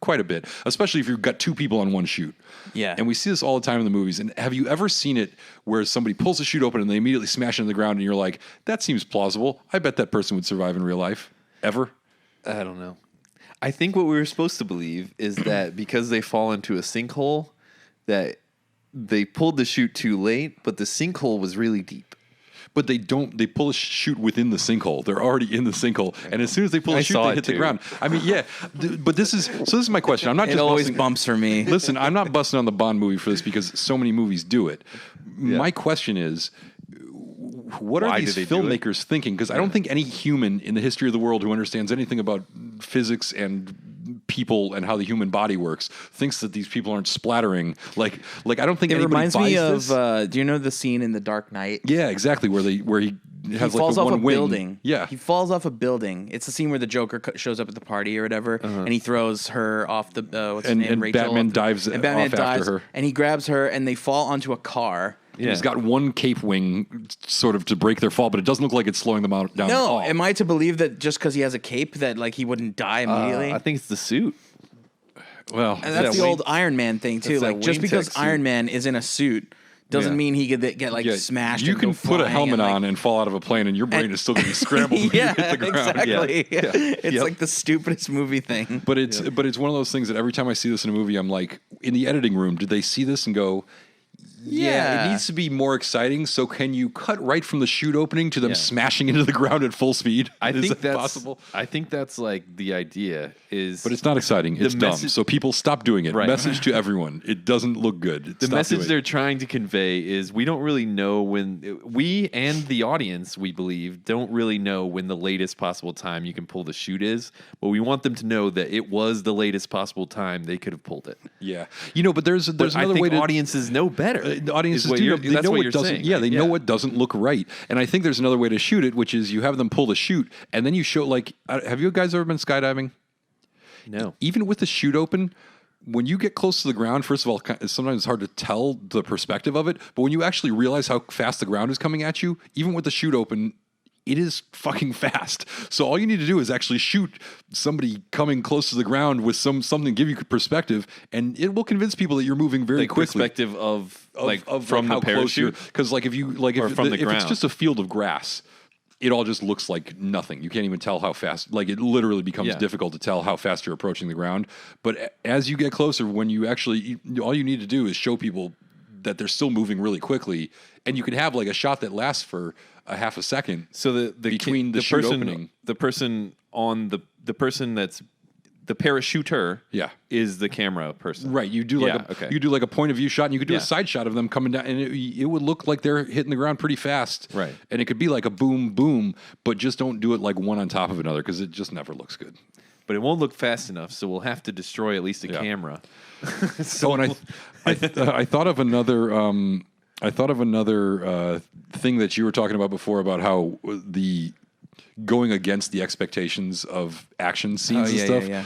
quite a bit, especially if you've got two people on one chute. Yeah. And we see this all the time in the movies. And have you ever seen it where somebody pulls the chute open and they immediately smash into the ground and you're like, that seems plausible. I bet that person would survive in real life. Ever? I don't know. I think what we were supposed to believe is that because they fall into a sinkhole, that they pulled the chute too late, but the sinkhole was really deep. But they don't. They pull a chute within the sinkhole. They're already in the sinkhole, and as soon as they pull I the chute, saw they it hit the too. ground. I mean, yeah. But this is so. This is my question. I'm not It just always busting, bumps for me. Listen, I'm not busting on the Bond movie for this because so many movies do it. My question is, what Why are do these they do it? filmmakers thinking? Because I don't think any human in the history of the world who understands anything about physics and people and how the human body works thinks that these people aren't splattering. Like I don't think It anybody reminds me buys of this. do you know the scene in The Dark Knight? Yeah, exactly. Where he has He like falls the off one a wing. building. Yeah, He falls off a building. It's the scene where the Joker shows up at the party or whatever, and he throws her off the what's her And- name? and Rachel. Batman off the- dives and Batman off after dives, her. and he grabs her, and they fall onto a car. Yeah. He's got one cape wing sort of to break their fall, but it doesn't look like it's slowing them down at No, all. am I to believe that just because he has a cape that like he wouldn't die immediately? I think it's the suit. Well, And that's that the old Iron Man thing too. That's that Like just Wayne because Tech suit. Iron Man is in a suit doesn't Yeah. mean he could get like smashed. You and can go put a flying helmet and, like, on and fall out of a plane, and your brain is still going to be scrambled when yeah, you hit the ground. exactly. Yeah. It's Yep. like the stupidest movie thing. But it's one of those things that every time I see this in a movie, I'm like, in the editing room, did they see this and go, yeah, it needs to be more exciting. So can you cut right from the chute opening to them Yeah. smashing into the ground at full speed? I Is think that that's possible. I think that's like the idea is. But it's not exciting. It's dumb. message- So people stop doing it. Right. Message to everyone: it doesn't look good. the Stop message doing they're it. trying to convey is we don't really know when we and the audience, we believe, don't really know when the latest possible time you can pull the chute is. But we want them to know that it was the latest possible time they could have pulled it. Yeah, but there's But I another think way to. audiences know better. The audiences is what do. you're- They that's know what what you're doesn't. saying. Yeah, they know Yeah. what doesn't look right. And I think there's another way to shoot it, which is you have them pull the chute, and then you show like. Have you guys ever been skydiving? No. Even with the chute open, when you get close to the ground, first of all, sometimes it's hard to tell the perspective of it. But when you actually realize how fast the ground is coming at you, even with the chute open, it is fucking fast. So all you need to do is actually shoot somebody coming close to the ground with something to give you perspective, and it will convince people that you're moving very Like quickly. perspective of from how the close you're, parachute. because like if you like Or if, from the if it's ground. just a field of grass, it all just looks like nothing. You can't even tell how fast. Like it literally becomes Yeah. difficult to tell how fast you're approaching the ground. But as you get closer, when you actually, all you need to do is show people that they're still moving really quickly, and you can have like a shot that lasts for a half a second. So the between the chute person, opening. the person on the person that's the parachuter, Yeah. is the camera person. Right, you do like Yeah, you do like a point of view shot, and you could do Yeah. a side shot of them coming down, and it would look like they're hitting the ground pretty fast. Right. And it could be like a boom, boom, but just don't do it like one on top of another because it just never looks good. But it won't look fast enough, so we'll have to destroy at least a Yeah. camera. So, and I thought of another. I thought of another thing that you were talking about before about how the going against the expectations of action scenes and stuff. yeah.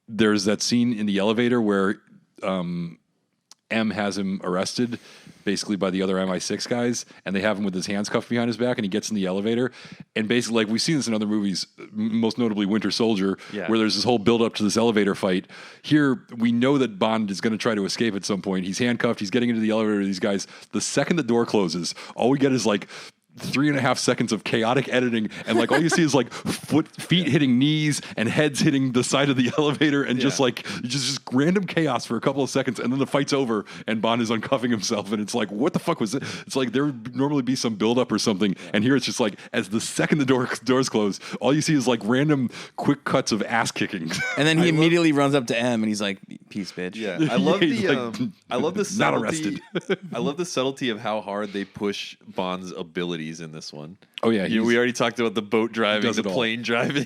There's that scene in the elevator where M has him arrested basically by the other MI6 guys, and they have him with his hands cuffed behind his back, and he gets in the elevator, and basically, like we've seen this in other movies, most notably Winter Soldier, Yeah. where there's this whole build up to this elevator fight. Here, we know that Bond is going to try to escape at some point. He's handcuffed, he's getting into the elevator with these guys. The second the door closes, all we get is like 3.5 seconds of chaotic editing, and like all you see is like feet hitting knees and heads hitting the side of the elevator, and just like just random chaos for a couple of seconds, and then the fight's over and Bond is uncuffing himself, and it's like, what the fuck was it? It's like there would normally be some build up or something, and here it's just like as the second the doors close, all you see is like random quick cuts of ass kicking. And then he immediately runs up to M and he's like, "Peace, bitch." Yeah, I love he's the like, I love the not subtlety. arrested. I love the subtlety of how hard they push Bond's abilities in this one. Oh, yeah, we already talked about the boat driving, does the it all. plane driving,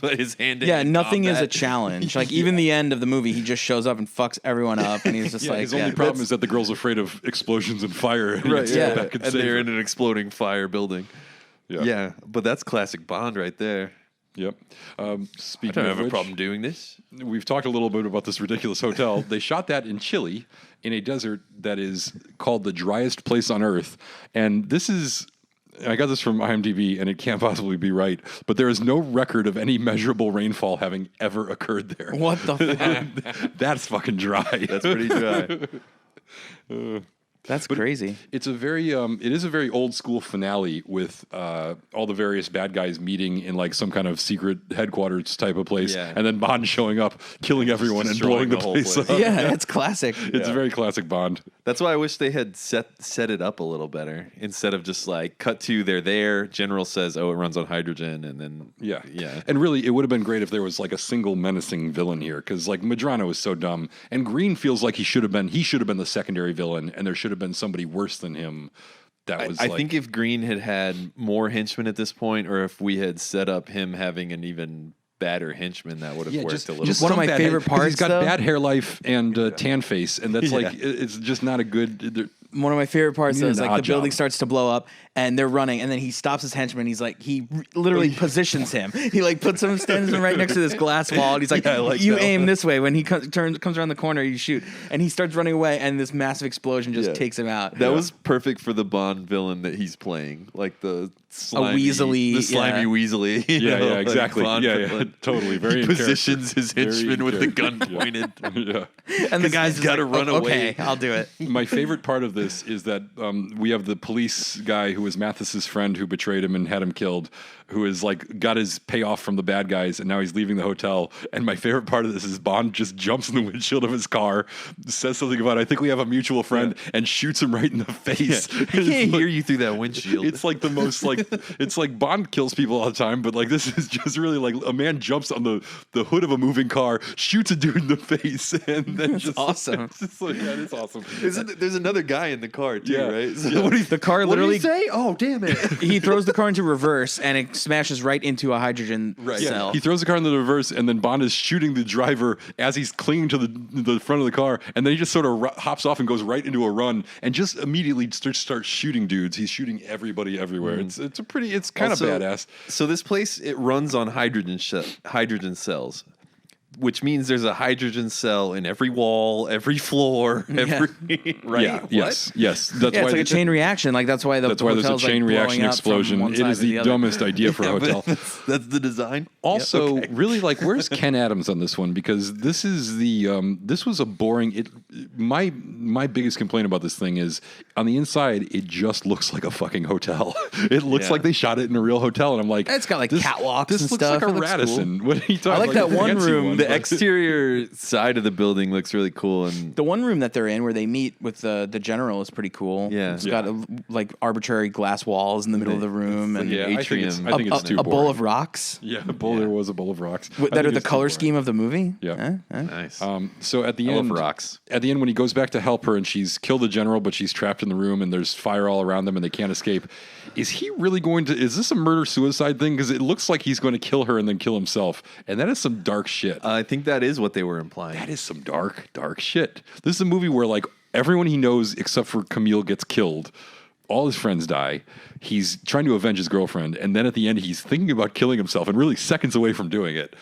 but his hand. Yeah, nothing is a challenge. Like even the end of the movie, he just shows up and fucks everyone up, and he's just Yeah, like, his only problem is that the girl's afraid of explosions and fire. And he Right, gets to yeah, go back and and save they're her. in an exploding fire building. Yeah, but that's classic Bond right there. Yep. I Speaking don't of have a which, problem doing this. we've talked a little bit about this ridiculous hotel. They shot that in Chile, in a desert that is called the driest place on Earth. And this is, I got this from IMDb, and it can't possibly be right, but there is no record of any measurable rainfall having ever occurred there. "What the fuck?" That's fucking dry. That's pretty dry. That's crazy. It's a very, it is a very old school finale with all the various bad guys meeting in like some kind of secret headquarters type of place, Yeah. and then Bond showing up, killing everyone, and destroying blowing the the whole place place. up. Yeah, it's classic. It's a very classic Bond. That's why I wish they had set it up a little better instead of just like cut to they're there. General says, "Oh, it runs on hydrogen," and then Yeah. yeah. And really, it would have been great if there was like a single menacing villain here, because like Medrano is so dumb, and Green feels like he should have been the secondary villain, and there should have been somebody worse than him. That was I like, think if Green had more henchmen at this point, or if we had set up him having an even badder henchman, that would have worked a little. one of some my bad favorite hair- 'cause parts, He's got though- bad hair life and tan face, and that's like Yeah. it's just not a good. one of my favorite parts You need is an like the odd job. building starts to blow up and they're running, and then he stops his henchman. He's like, he literally positions him. He like puts him, stands him right next to this glass wall, and he's like, Yeah, I like you that aim one. this way. When he comes around the corner, you shoot, and he starts running away, and this massive explosion just Yeah. takes him out. That was perfect for the Bond villain that he's playing, like the slimy, weaselly, the slimy yeah. weaselly. you Yeah, know, yeah, like exactly. Bond Yeah, villain. totally. Very He in character. positions his Very henchman in with the character. gun pointed. Yeah. And the guy's just got to like, run "Oh, away. Okay, I'll do it. My favorite part of this is that we have the police guy who was Mathis's friend who betrayed him and had him killed, who is like got his payoff from the bad guys, and now he's leaving the hotel. And my favorite part of this is Bond just jumps in the windshield of his car, says something about I think we have a mutual friend, and shoots him right in the face. He can't hear you through that windshield. It's like the most like it's like Bond kills people all the time, but like this is just really like a man jumps on the hood of a moving car, shoots a dude in the face, and then just awesome. It's just like that is awesome. There's another guy in the car too, Yeah. right? So Yeah. what do you, The car what did literally he say? Oh, damn it! he throws the car into reverse, and it smashes right into a hydrogen Yeah, cell. he throws the car in the reverse, and then Bond is shooting the driver as he's clinging to the front of the car, and then he just sort of hops off and goes right into a run, and just immediately starts shooting dudes. He's shooting everybody everywhere. It's kind of Also, badass. So this place, it runs on hydrogen cells, which means there's a hydrogen cell in every wall, every floor, every right. Yeah, What? yes. That's Yeah, why it's like a chain reaction. Like that's why the That's why there's a hotel's, like, chain blowing reaction up from explosion. one It side is to the other. dumbest idea for a Yeah, but hotel. that's the design. Also, Yeah, okay. really, like, where's Ken Adams on this one? Because this is this was a boring. My biggest complaint about this thing is on the inside, it just looks like a fucking hotel. It looks Yeah. like they shot it in a real hotel, and I'm like, It's got, like, this, catwalks This and looks stuff. like a It looks Radisson. What are you talking? I like that a one fancy room, one, The but- exterior side of the building looks really cool, and The one room that they're in, where they meet with the general, is pretty cool. Yeah. It's got like arbitrary glass walls in the middle of the room, and Yeah, I think it's atrium. too a boring. bowl of rocks Yeah, a bowl. There was a bowl of rocks I that think are the it's too color boring. scheme of the movie. Yeah. nice. So at the I love end, rocks. At the end, when he goes back to help her and she's killed the general, but she's trapped in the room and there's fire all around them and they can't escape. Is he really going to? Is this a murder-suicide thing? Because it looks like he's going to kill her and then kill himself, and that is some dark shit. I think that is what they were implying. That is some dark shit. This is a movie where like everyone he knows except for Camille gets killed. All his friends die. He's trying to avenge his girlfriend, and then at the end, he's thinking about killing himself, and really seconds away from doing it.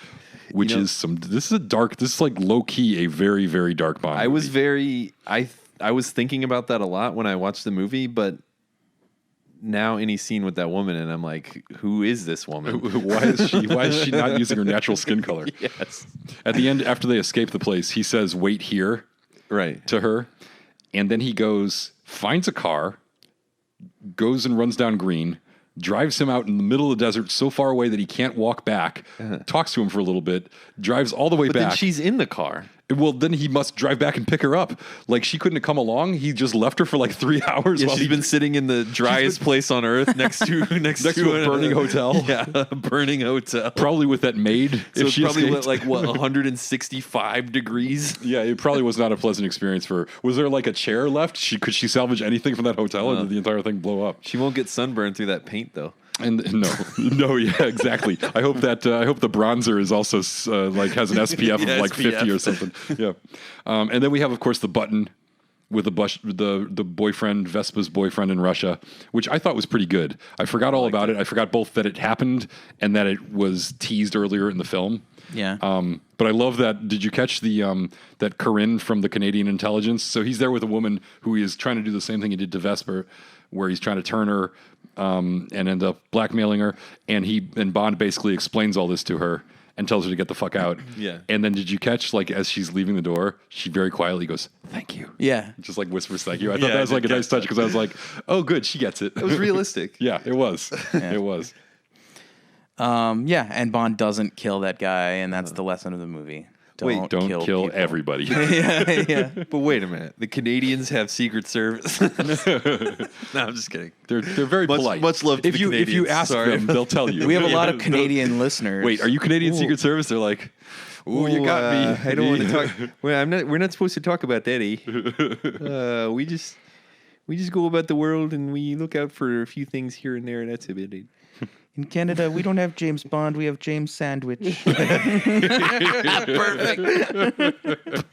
Which is some. This is like low key a very, very dark Bond. I was movie. very I was thinking about that a lot when I watched the movie, but now any scene with that woman, and I'm like, who is this woman? Why is she not using her natural skin color? Yes, At the end, after they escape the place, he says, "Wait here," right. to her, and then he goes, finds a car, goes and runs down Green, drives him out in the middle of the desert so far away that he can't walk back, talks to him for a little bit, drives all the way But back. then she's in the car. Well, then he must drive back and pick her up. Like, she couldn't have come along. He just left her for like 3 hours. Yeah, while she's been sitting in the driest place on earth next to a burning hotel. Yeah, a burning hotel. Probably with that maid. So if it's she probably escaped. like what 165 degrees. Yeah, it probably was not a pleasant experience for her. Was there like a chair left? Could she salvage anything from that hotel, or did the entire thing blow up? She won't get sunburned through that paint though. And no, yeah, exactly. I hope the bronzer is also like has an SPF of like 50 or something. Yeah, and then we have, of course, the button with the boyfriend, Vespa's boyfriend in Russia, which I thought was pretty good. I forgot all about it. I forgot both that it happened and that it was teased earlier in the film. Yeah. But I love that. Did you catch that Corinne from the Canadian intelligence? So he's there with a woman who is trying to do the same thing he did to Vesper, where he's trying to turn her and end up blackmailing her. And Bond basically explains all this to her and tells her to get the fuck out. Yeah. And then did you catch, like, as she's leaving the door, she very quietly goes, "Thank you." Yeah. Just like whispers thank you. I thought Yeah, that I was like a did nice catch touch because I was like, oh, good, she gets it. It was realistic. Yeah, it was. It was. Yeah, and Bond doesn't kill that guy, and that's the lesson of the movie. Don't kill people. everybody. yeah. But wait a minute, the Canadians have Secret Service. No, I'm just kidding. They're very polite. Much love to if the you Canadians. ask Sorry. them, they'll tell you. We have a lot Yeah. of Canadian listeners. Wait, are you Canadian Secret Service? They're like, "Ooh, you got me." I don't want to talk. Well, we're not supposed to talk about that, eh? We just go about the world and we look out for a few things here and there. That's about it. In Canada, we don't have James Bond. We have James Sandwich. Perfect.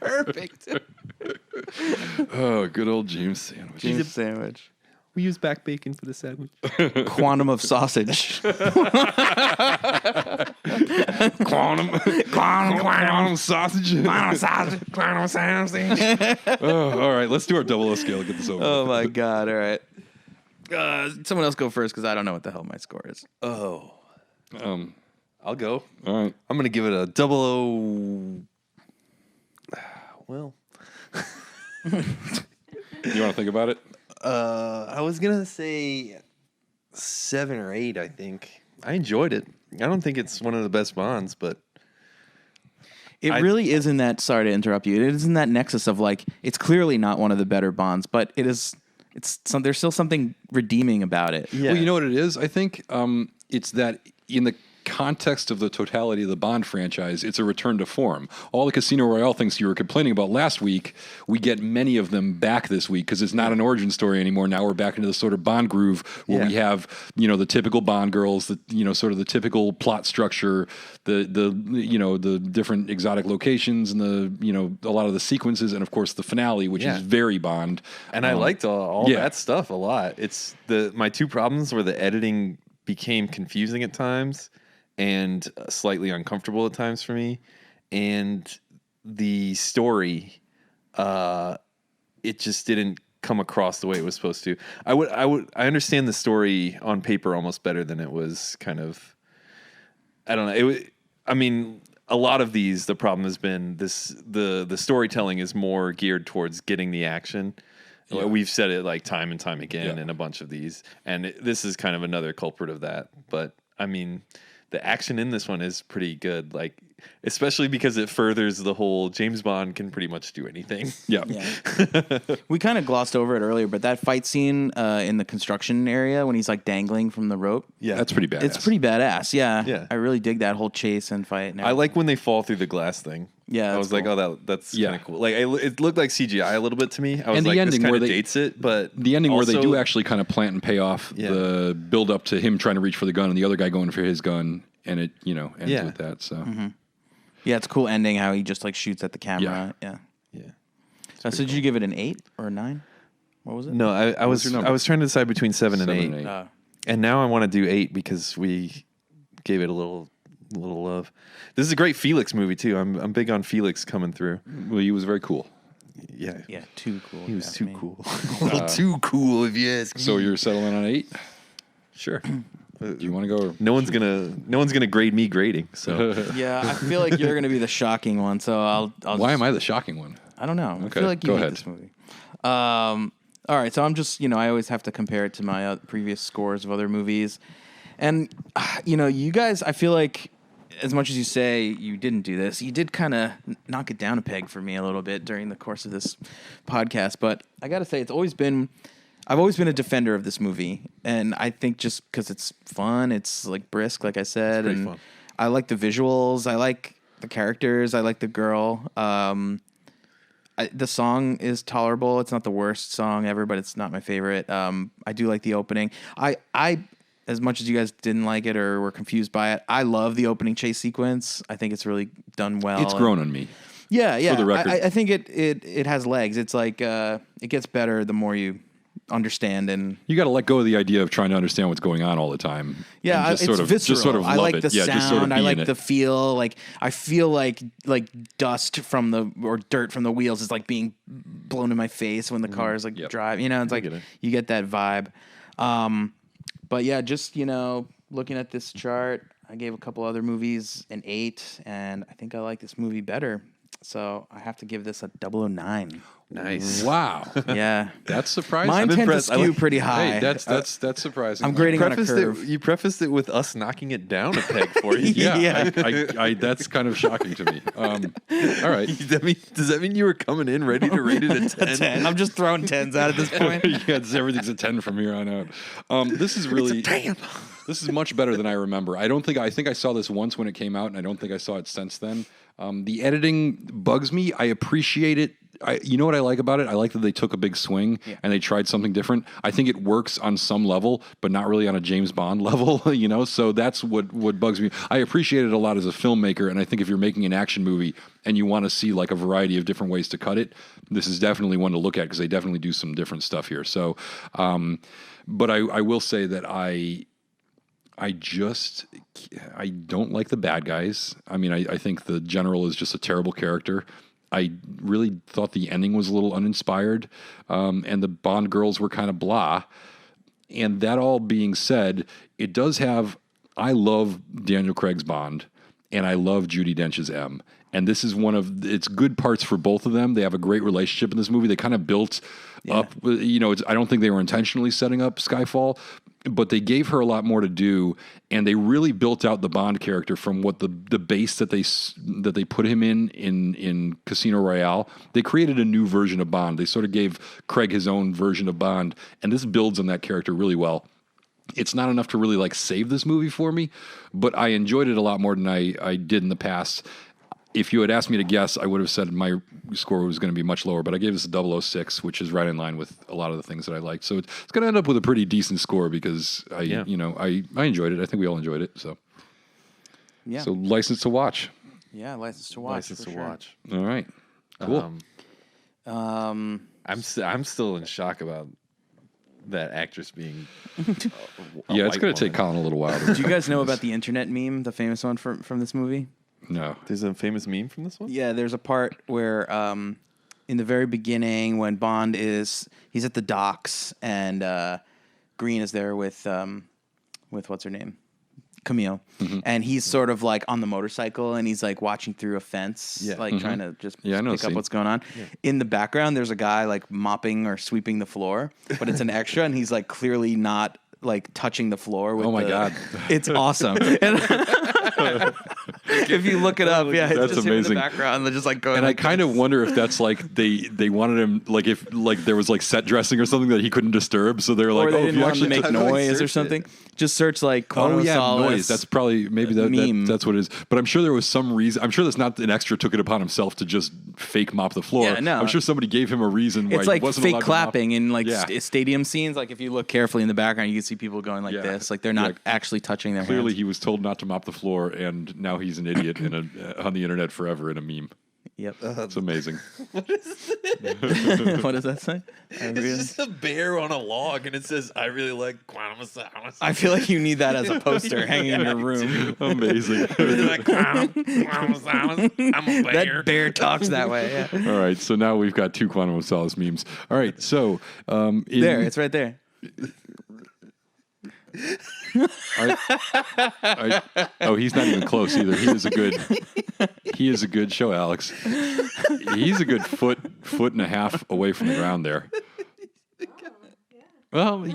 Perfect. Oh, good old James sandwich. James sandwich. We use back bacon for the sandwich. Quantum of sausage. Quantum sausage. Quantum sausage. Oh, all right, let's do our 00 scale. Get this over. Oh with. my God! All right. Someone else go first because I don't know what the hell my score is. Oh, I'll go. All right. I'm gonna give it a 00. Well, You want to think about it? I was gonna say 7 or 8. I think I enjoyed it. I don't think it's one of the best Bonds, but It really is in that. Sorry to interrupt you. It is in that nexus of like it's clearly not one of the better Bonds, but it is. There's still something redeeming about it. yeah. Well, you know what it is? I think it's that in the context of the totality of the Bond franchise, it's a return to form. All the Casino Royale things you were complaining about last week, we get many of them back this week because it's not an origin story anymore. Now we're back into the sort of Bond groove where we have, the typical Bond girls, sort of the typical plot structure, the different exotic locations and a lot of the sequences, and of course the finale, which is very Bond. And I liked all that stuff a lot. It's my two problems were the editing became confusing at times and slightly uncomfortable at times for me, and the story, it just didn't come across the way it was supposed to. I understand the story on paper almost better than it was kind of. I don't know. A lot of these, the problem has been the storytelling is more geared towards getting the action. Yeah. We've said it like time and time again in a bunch of these, and this is kind of another culprit of that. But the action in this one is pretty good, like especially because it furthers the whole James Bond can pretty much do anything. Yeah. We kind of glossed over it earlier, but that fight scene in the construction area when he's like dangling from the rope. Yeah, that's pretty badass. It's pretty badass. Yeah. Yeah. I really dig that whole chase and fight. And I like when they fall through the glass thing. Yeah, I was cool. like, oh, that's kind of cool. Like, it looked like CGI a little bit to me. I was And the like, ending this kind where of they- dates it, but The ending where they also- do actually kind of plant and pay off the build up to him trying to reach for the gun and the other guy going for his gun, and it ends with that. So Yeah, it's a cool ending how he just like shoots at the camera. Yeah. So did you give it an 8 or a 9? What was it? No, I was your number? I was trying to decide between 7 and 7 8. and 8. And now I want to do 8 because we gave it a little love. This is a great Felix movie too. I'm big on Felix coming through. Well, he was very cool. Yeah. Yeah, too cool. He was if too you ask me. cool. A little too cool if you ask me. So you're settling on 8? Sure. Do you want to go? No one's gonna grade me grading. So Yeah, I feel like you're going to be the shocking one, so I'll Why am I the shocking one? I don't know. I Okay, feel like you go hate ahead. this movie. All right, so I'm just, I always have to compare it to my previous scores of other movies. And, you guys, I feel like as much as you say you didn't do this, you did kind of knock it down a peg for me a little bit during the course of this podcast. But I got to say, I've always been a defender of this movie. And I think just because it's fun, it's like brisk, like I said. pretty And fun. I like the visuals. I like the characters. I like the girl. The song is tolerable. It's not the worst song ever, but it's not my favorite. I do like the opening. I as much as you guys didn't like it or were confused by it, I love the opening chase sequence. I think it's really done well. It's grown on me. Yeah. For the record. I think it has legs. It's like it gets better the more you understand and You got to let go of the idea of trying to understand what's going on all the time. yeah, and it's just visceral. just sort of I love like it. the Yeah, sound. just sort of I be like in it. the feel. Like I feel like dust from or dirt from the wheels is like being blown in my face when the cars like drive. It's like get it. you get that vibe. But yeah, just looking at this chart, I gave a couple other movies an 8, and I think I like this movie better. So I have to give this a 009. nice. Wow, Yeah, that's surprising. mine I'm tend to impressed. I skew like- pretty high. Hey, that's surprising. I'm grading on a Prefaced curve. you prefaced it with us knocking it down a peg for you. Yeah, Yeah. I that's kind of shocking to me. All right. Does that mean you were coming in ready to rate it a 10? 10. I'm just throwing 10s out at this point. Yeah, everything's a 10 from here on out. This is really This is much better than I remember. I think I saw this once when it came out, and I don't think I saw it since then. The editing bugs me. I appreciate it you know what I like about it? I like that they took a big swing and they tried something different. I think it works on some level, but not really on a James Bond level, So that's what bugs me. I appreciate it a lot as a filmmaker, and I think if you're making an action movie and you want to see like a variety of different ways to cut it, this is definitely one to look at because they definitely do some different stuff here. So, but I will say that I don't like the bad guys. I mean, I think the general is just a terrible character. I really thought the ending was a little uninspired, and the Bond girls were kind of blah. And that all being said, it does have, I love Daniel Craig's Bond, and I love Judi Dench's M. And this is one of its good parts for both of them. They have a great relationship in this movie. They kind of built up, I don't think they were intentionally setting up Skyfall, but they gave her a lot more to do, and they really built out the Bond character from what the base that they put him in Casino Royale. They created a new version of Bond. They sort of gave Craig his own version of Bond, and this builds on that character really well. It's not enough to really like save this movie for me, but I enjoyed it a lot more than I did in the past. If you had asked me to guess, I would have said my score was going to be much lower, but I gave this a 006, which is right in line with a lot of the things that I liked. So it's going to end up with a pretty decent score because I enjoyed it. I think we all enjoyed it. So, So License to Watch. Yeah, License to Watch. License to Watch. All right. Cool. I'm still in shock about that actress being. It's going to take Colin a little while. Do you guys know about the internet meme, the famous one from this movie? No. There's a famous meme from this one? Yeah, there's a part where in the very beginning when Bond he's at the docks and Green is there with what's her name? Camille. Mm-hmm. And he's sort of like on the motorcycle and he's like watching through a fence, trying to just pick up what's going on. Yeah. In the background, there's a guy like mopping or sweeping the floor, but it's an extra and he's like clearly not like touching the floor with God. It's awesome. If you look it up, it's that's just amazing. him in the background. They're just like going. And like I kind of wonder if that's like they wanted him like if like there was like set dressing or something that he couldn't disturb, so they're like, or they didn't if you want actually to make noise or something. Just search like Quantum of Solace. Noise. That's probably maybe that's what it is. But I'm sure there was some reason. I'm sure that's not an extra took it upon himself to just fake mop the floor. Yeah, no. I'm sure somebody gave him a reason why it's like he wasn't fake allowed clapping to mop. in like stadium scenes. Like if you look carefully in the background, you can see people going like this. Like they're not actually touching their Clearly, hands. he was told not to mop the floor, and now he's an idiot on the internet forever in a meme. Yep. It's amazing. What does that say? It's just a bear on a log, and it says, "I really like Quantum of Solace." I feel like you need that as a poster hanging in your room. Amazing. I really like Quantum of Solace. I'm a bear. That bear talks that way. Yeah. All right, so now we've got two Quantum of Solace memes. All right, so there, it's right there. He's not even close either. He is a good show, Alex. He's a good foot and a half away from the ground there. Well,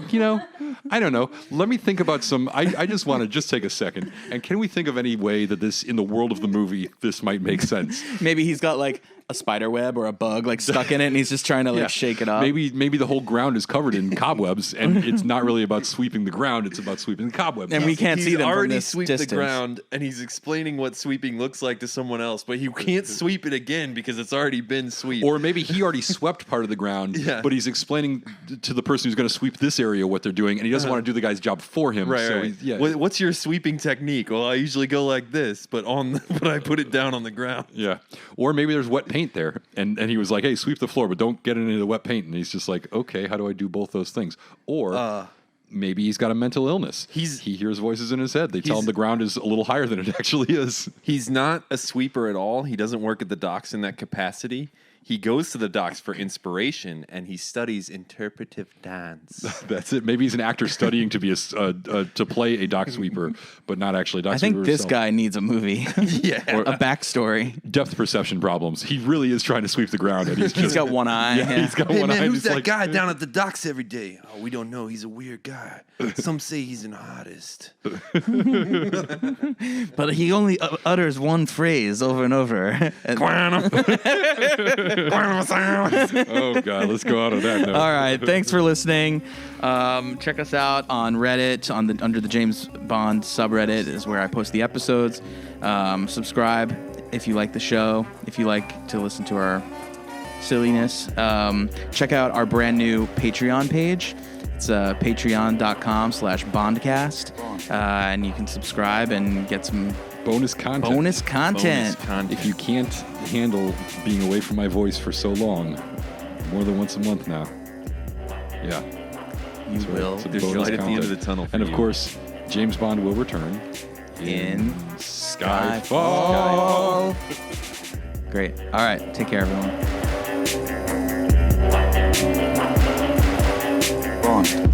I don't know. Let me think about some. I just want to take a second. And can we think of any way that this, in the world of the movie, this might make sense? Maybe he's got like a spider web or a bug like stuck in it, and he's just trying to shake it off. Maybe the whole ground is covered in cobwebs, and it's not really about sweeping the ground; it's about sweeping the cobwebs. And we can't see them from this swept distance. the ground, and he's explaining what sweeping looks like to someone else, but he can't sweep it again because it's already been swept. Or maybe he already swept part of the ground, but he's explaining to the person who's going to sweep this area what they're doing, and he doesn't want to do the guy's job for him. Right. What's your sweeping technique? Well, I usually go like this, but I put it down on the ground. Yeah. Or maybe there's wet paint there, and he was like, "Hey, sweep the floor, but don't get into the wet paint." And he's just like, "Okay, how do I do both those things?" Or maybe he's got a mental illness. He hears voices in his head. They tell him the ground is a little higher than it actually is. He's not a sweeper at all. He doesn't work at the docks in that capacity. He goes to the docks for inspiration, and he studies interpretive dance. That's it. Maybe he's an actor studying to be to play a dock sweeper, but not actually a dock sweeper. I think this guy needs a movie. Or a backstory. Depth perception problems. He really is trying to sweep the ground, and he's got one eye. Yeah, he's got one eye. Hey man, who's that guy down at the docks every day? Oh, we don't know. He's a weird guy. Some say he's an artist. But he only utters one phrase over and over. Oh God, let's go out on that note. All right, thanks for listening. Check us out on Reddit under the James Bond subreddit is where I post the episodes. Subscribe if you like the show. If you like to listen to our silliness. Check out our brand new Patreon page. It's patreon.com/Bondcast. And you can subscribe and get some Bonus content. bonus content. If you can't handle being away from my voice for so long, more than once a month now. Yeah. You That's right. will. Some There's bonus light at the end of content. the tunnel for And of you. course, James Bond will return in Skyfall. Great. All right. Take care, everyone. Bond.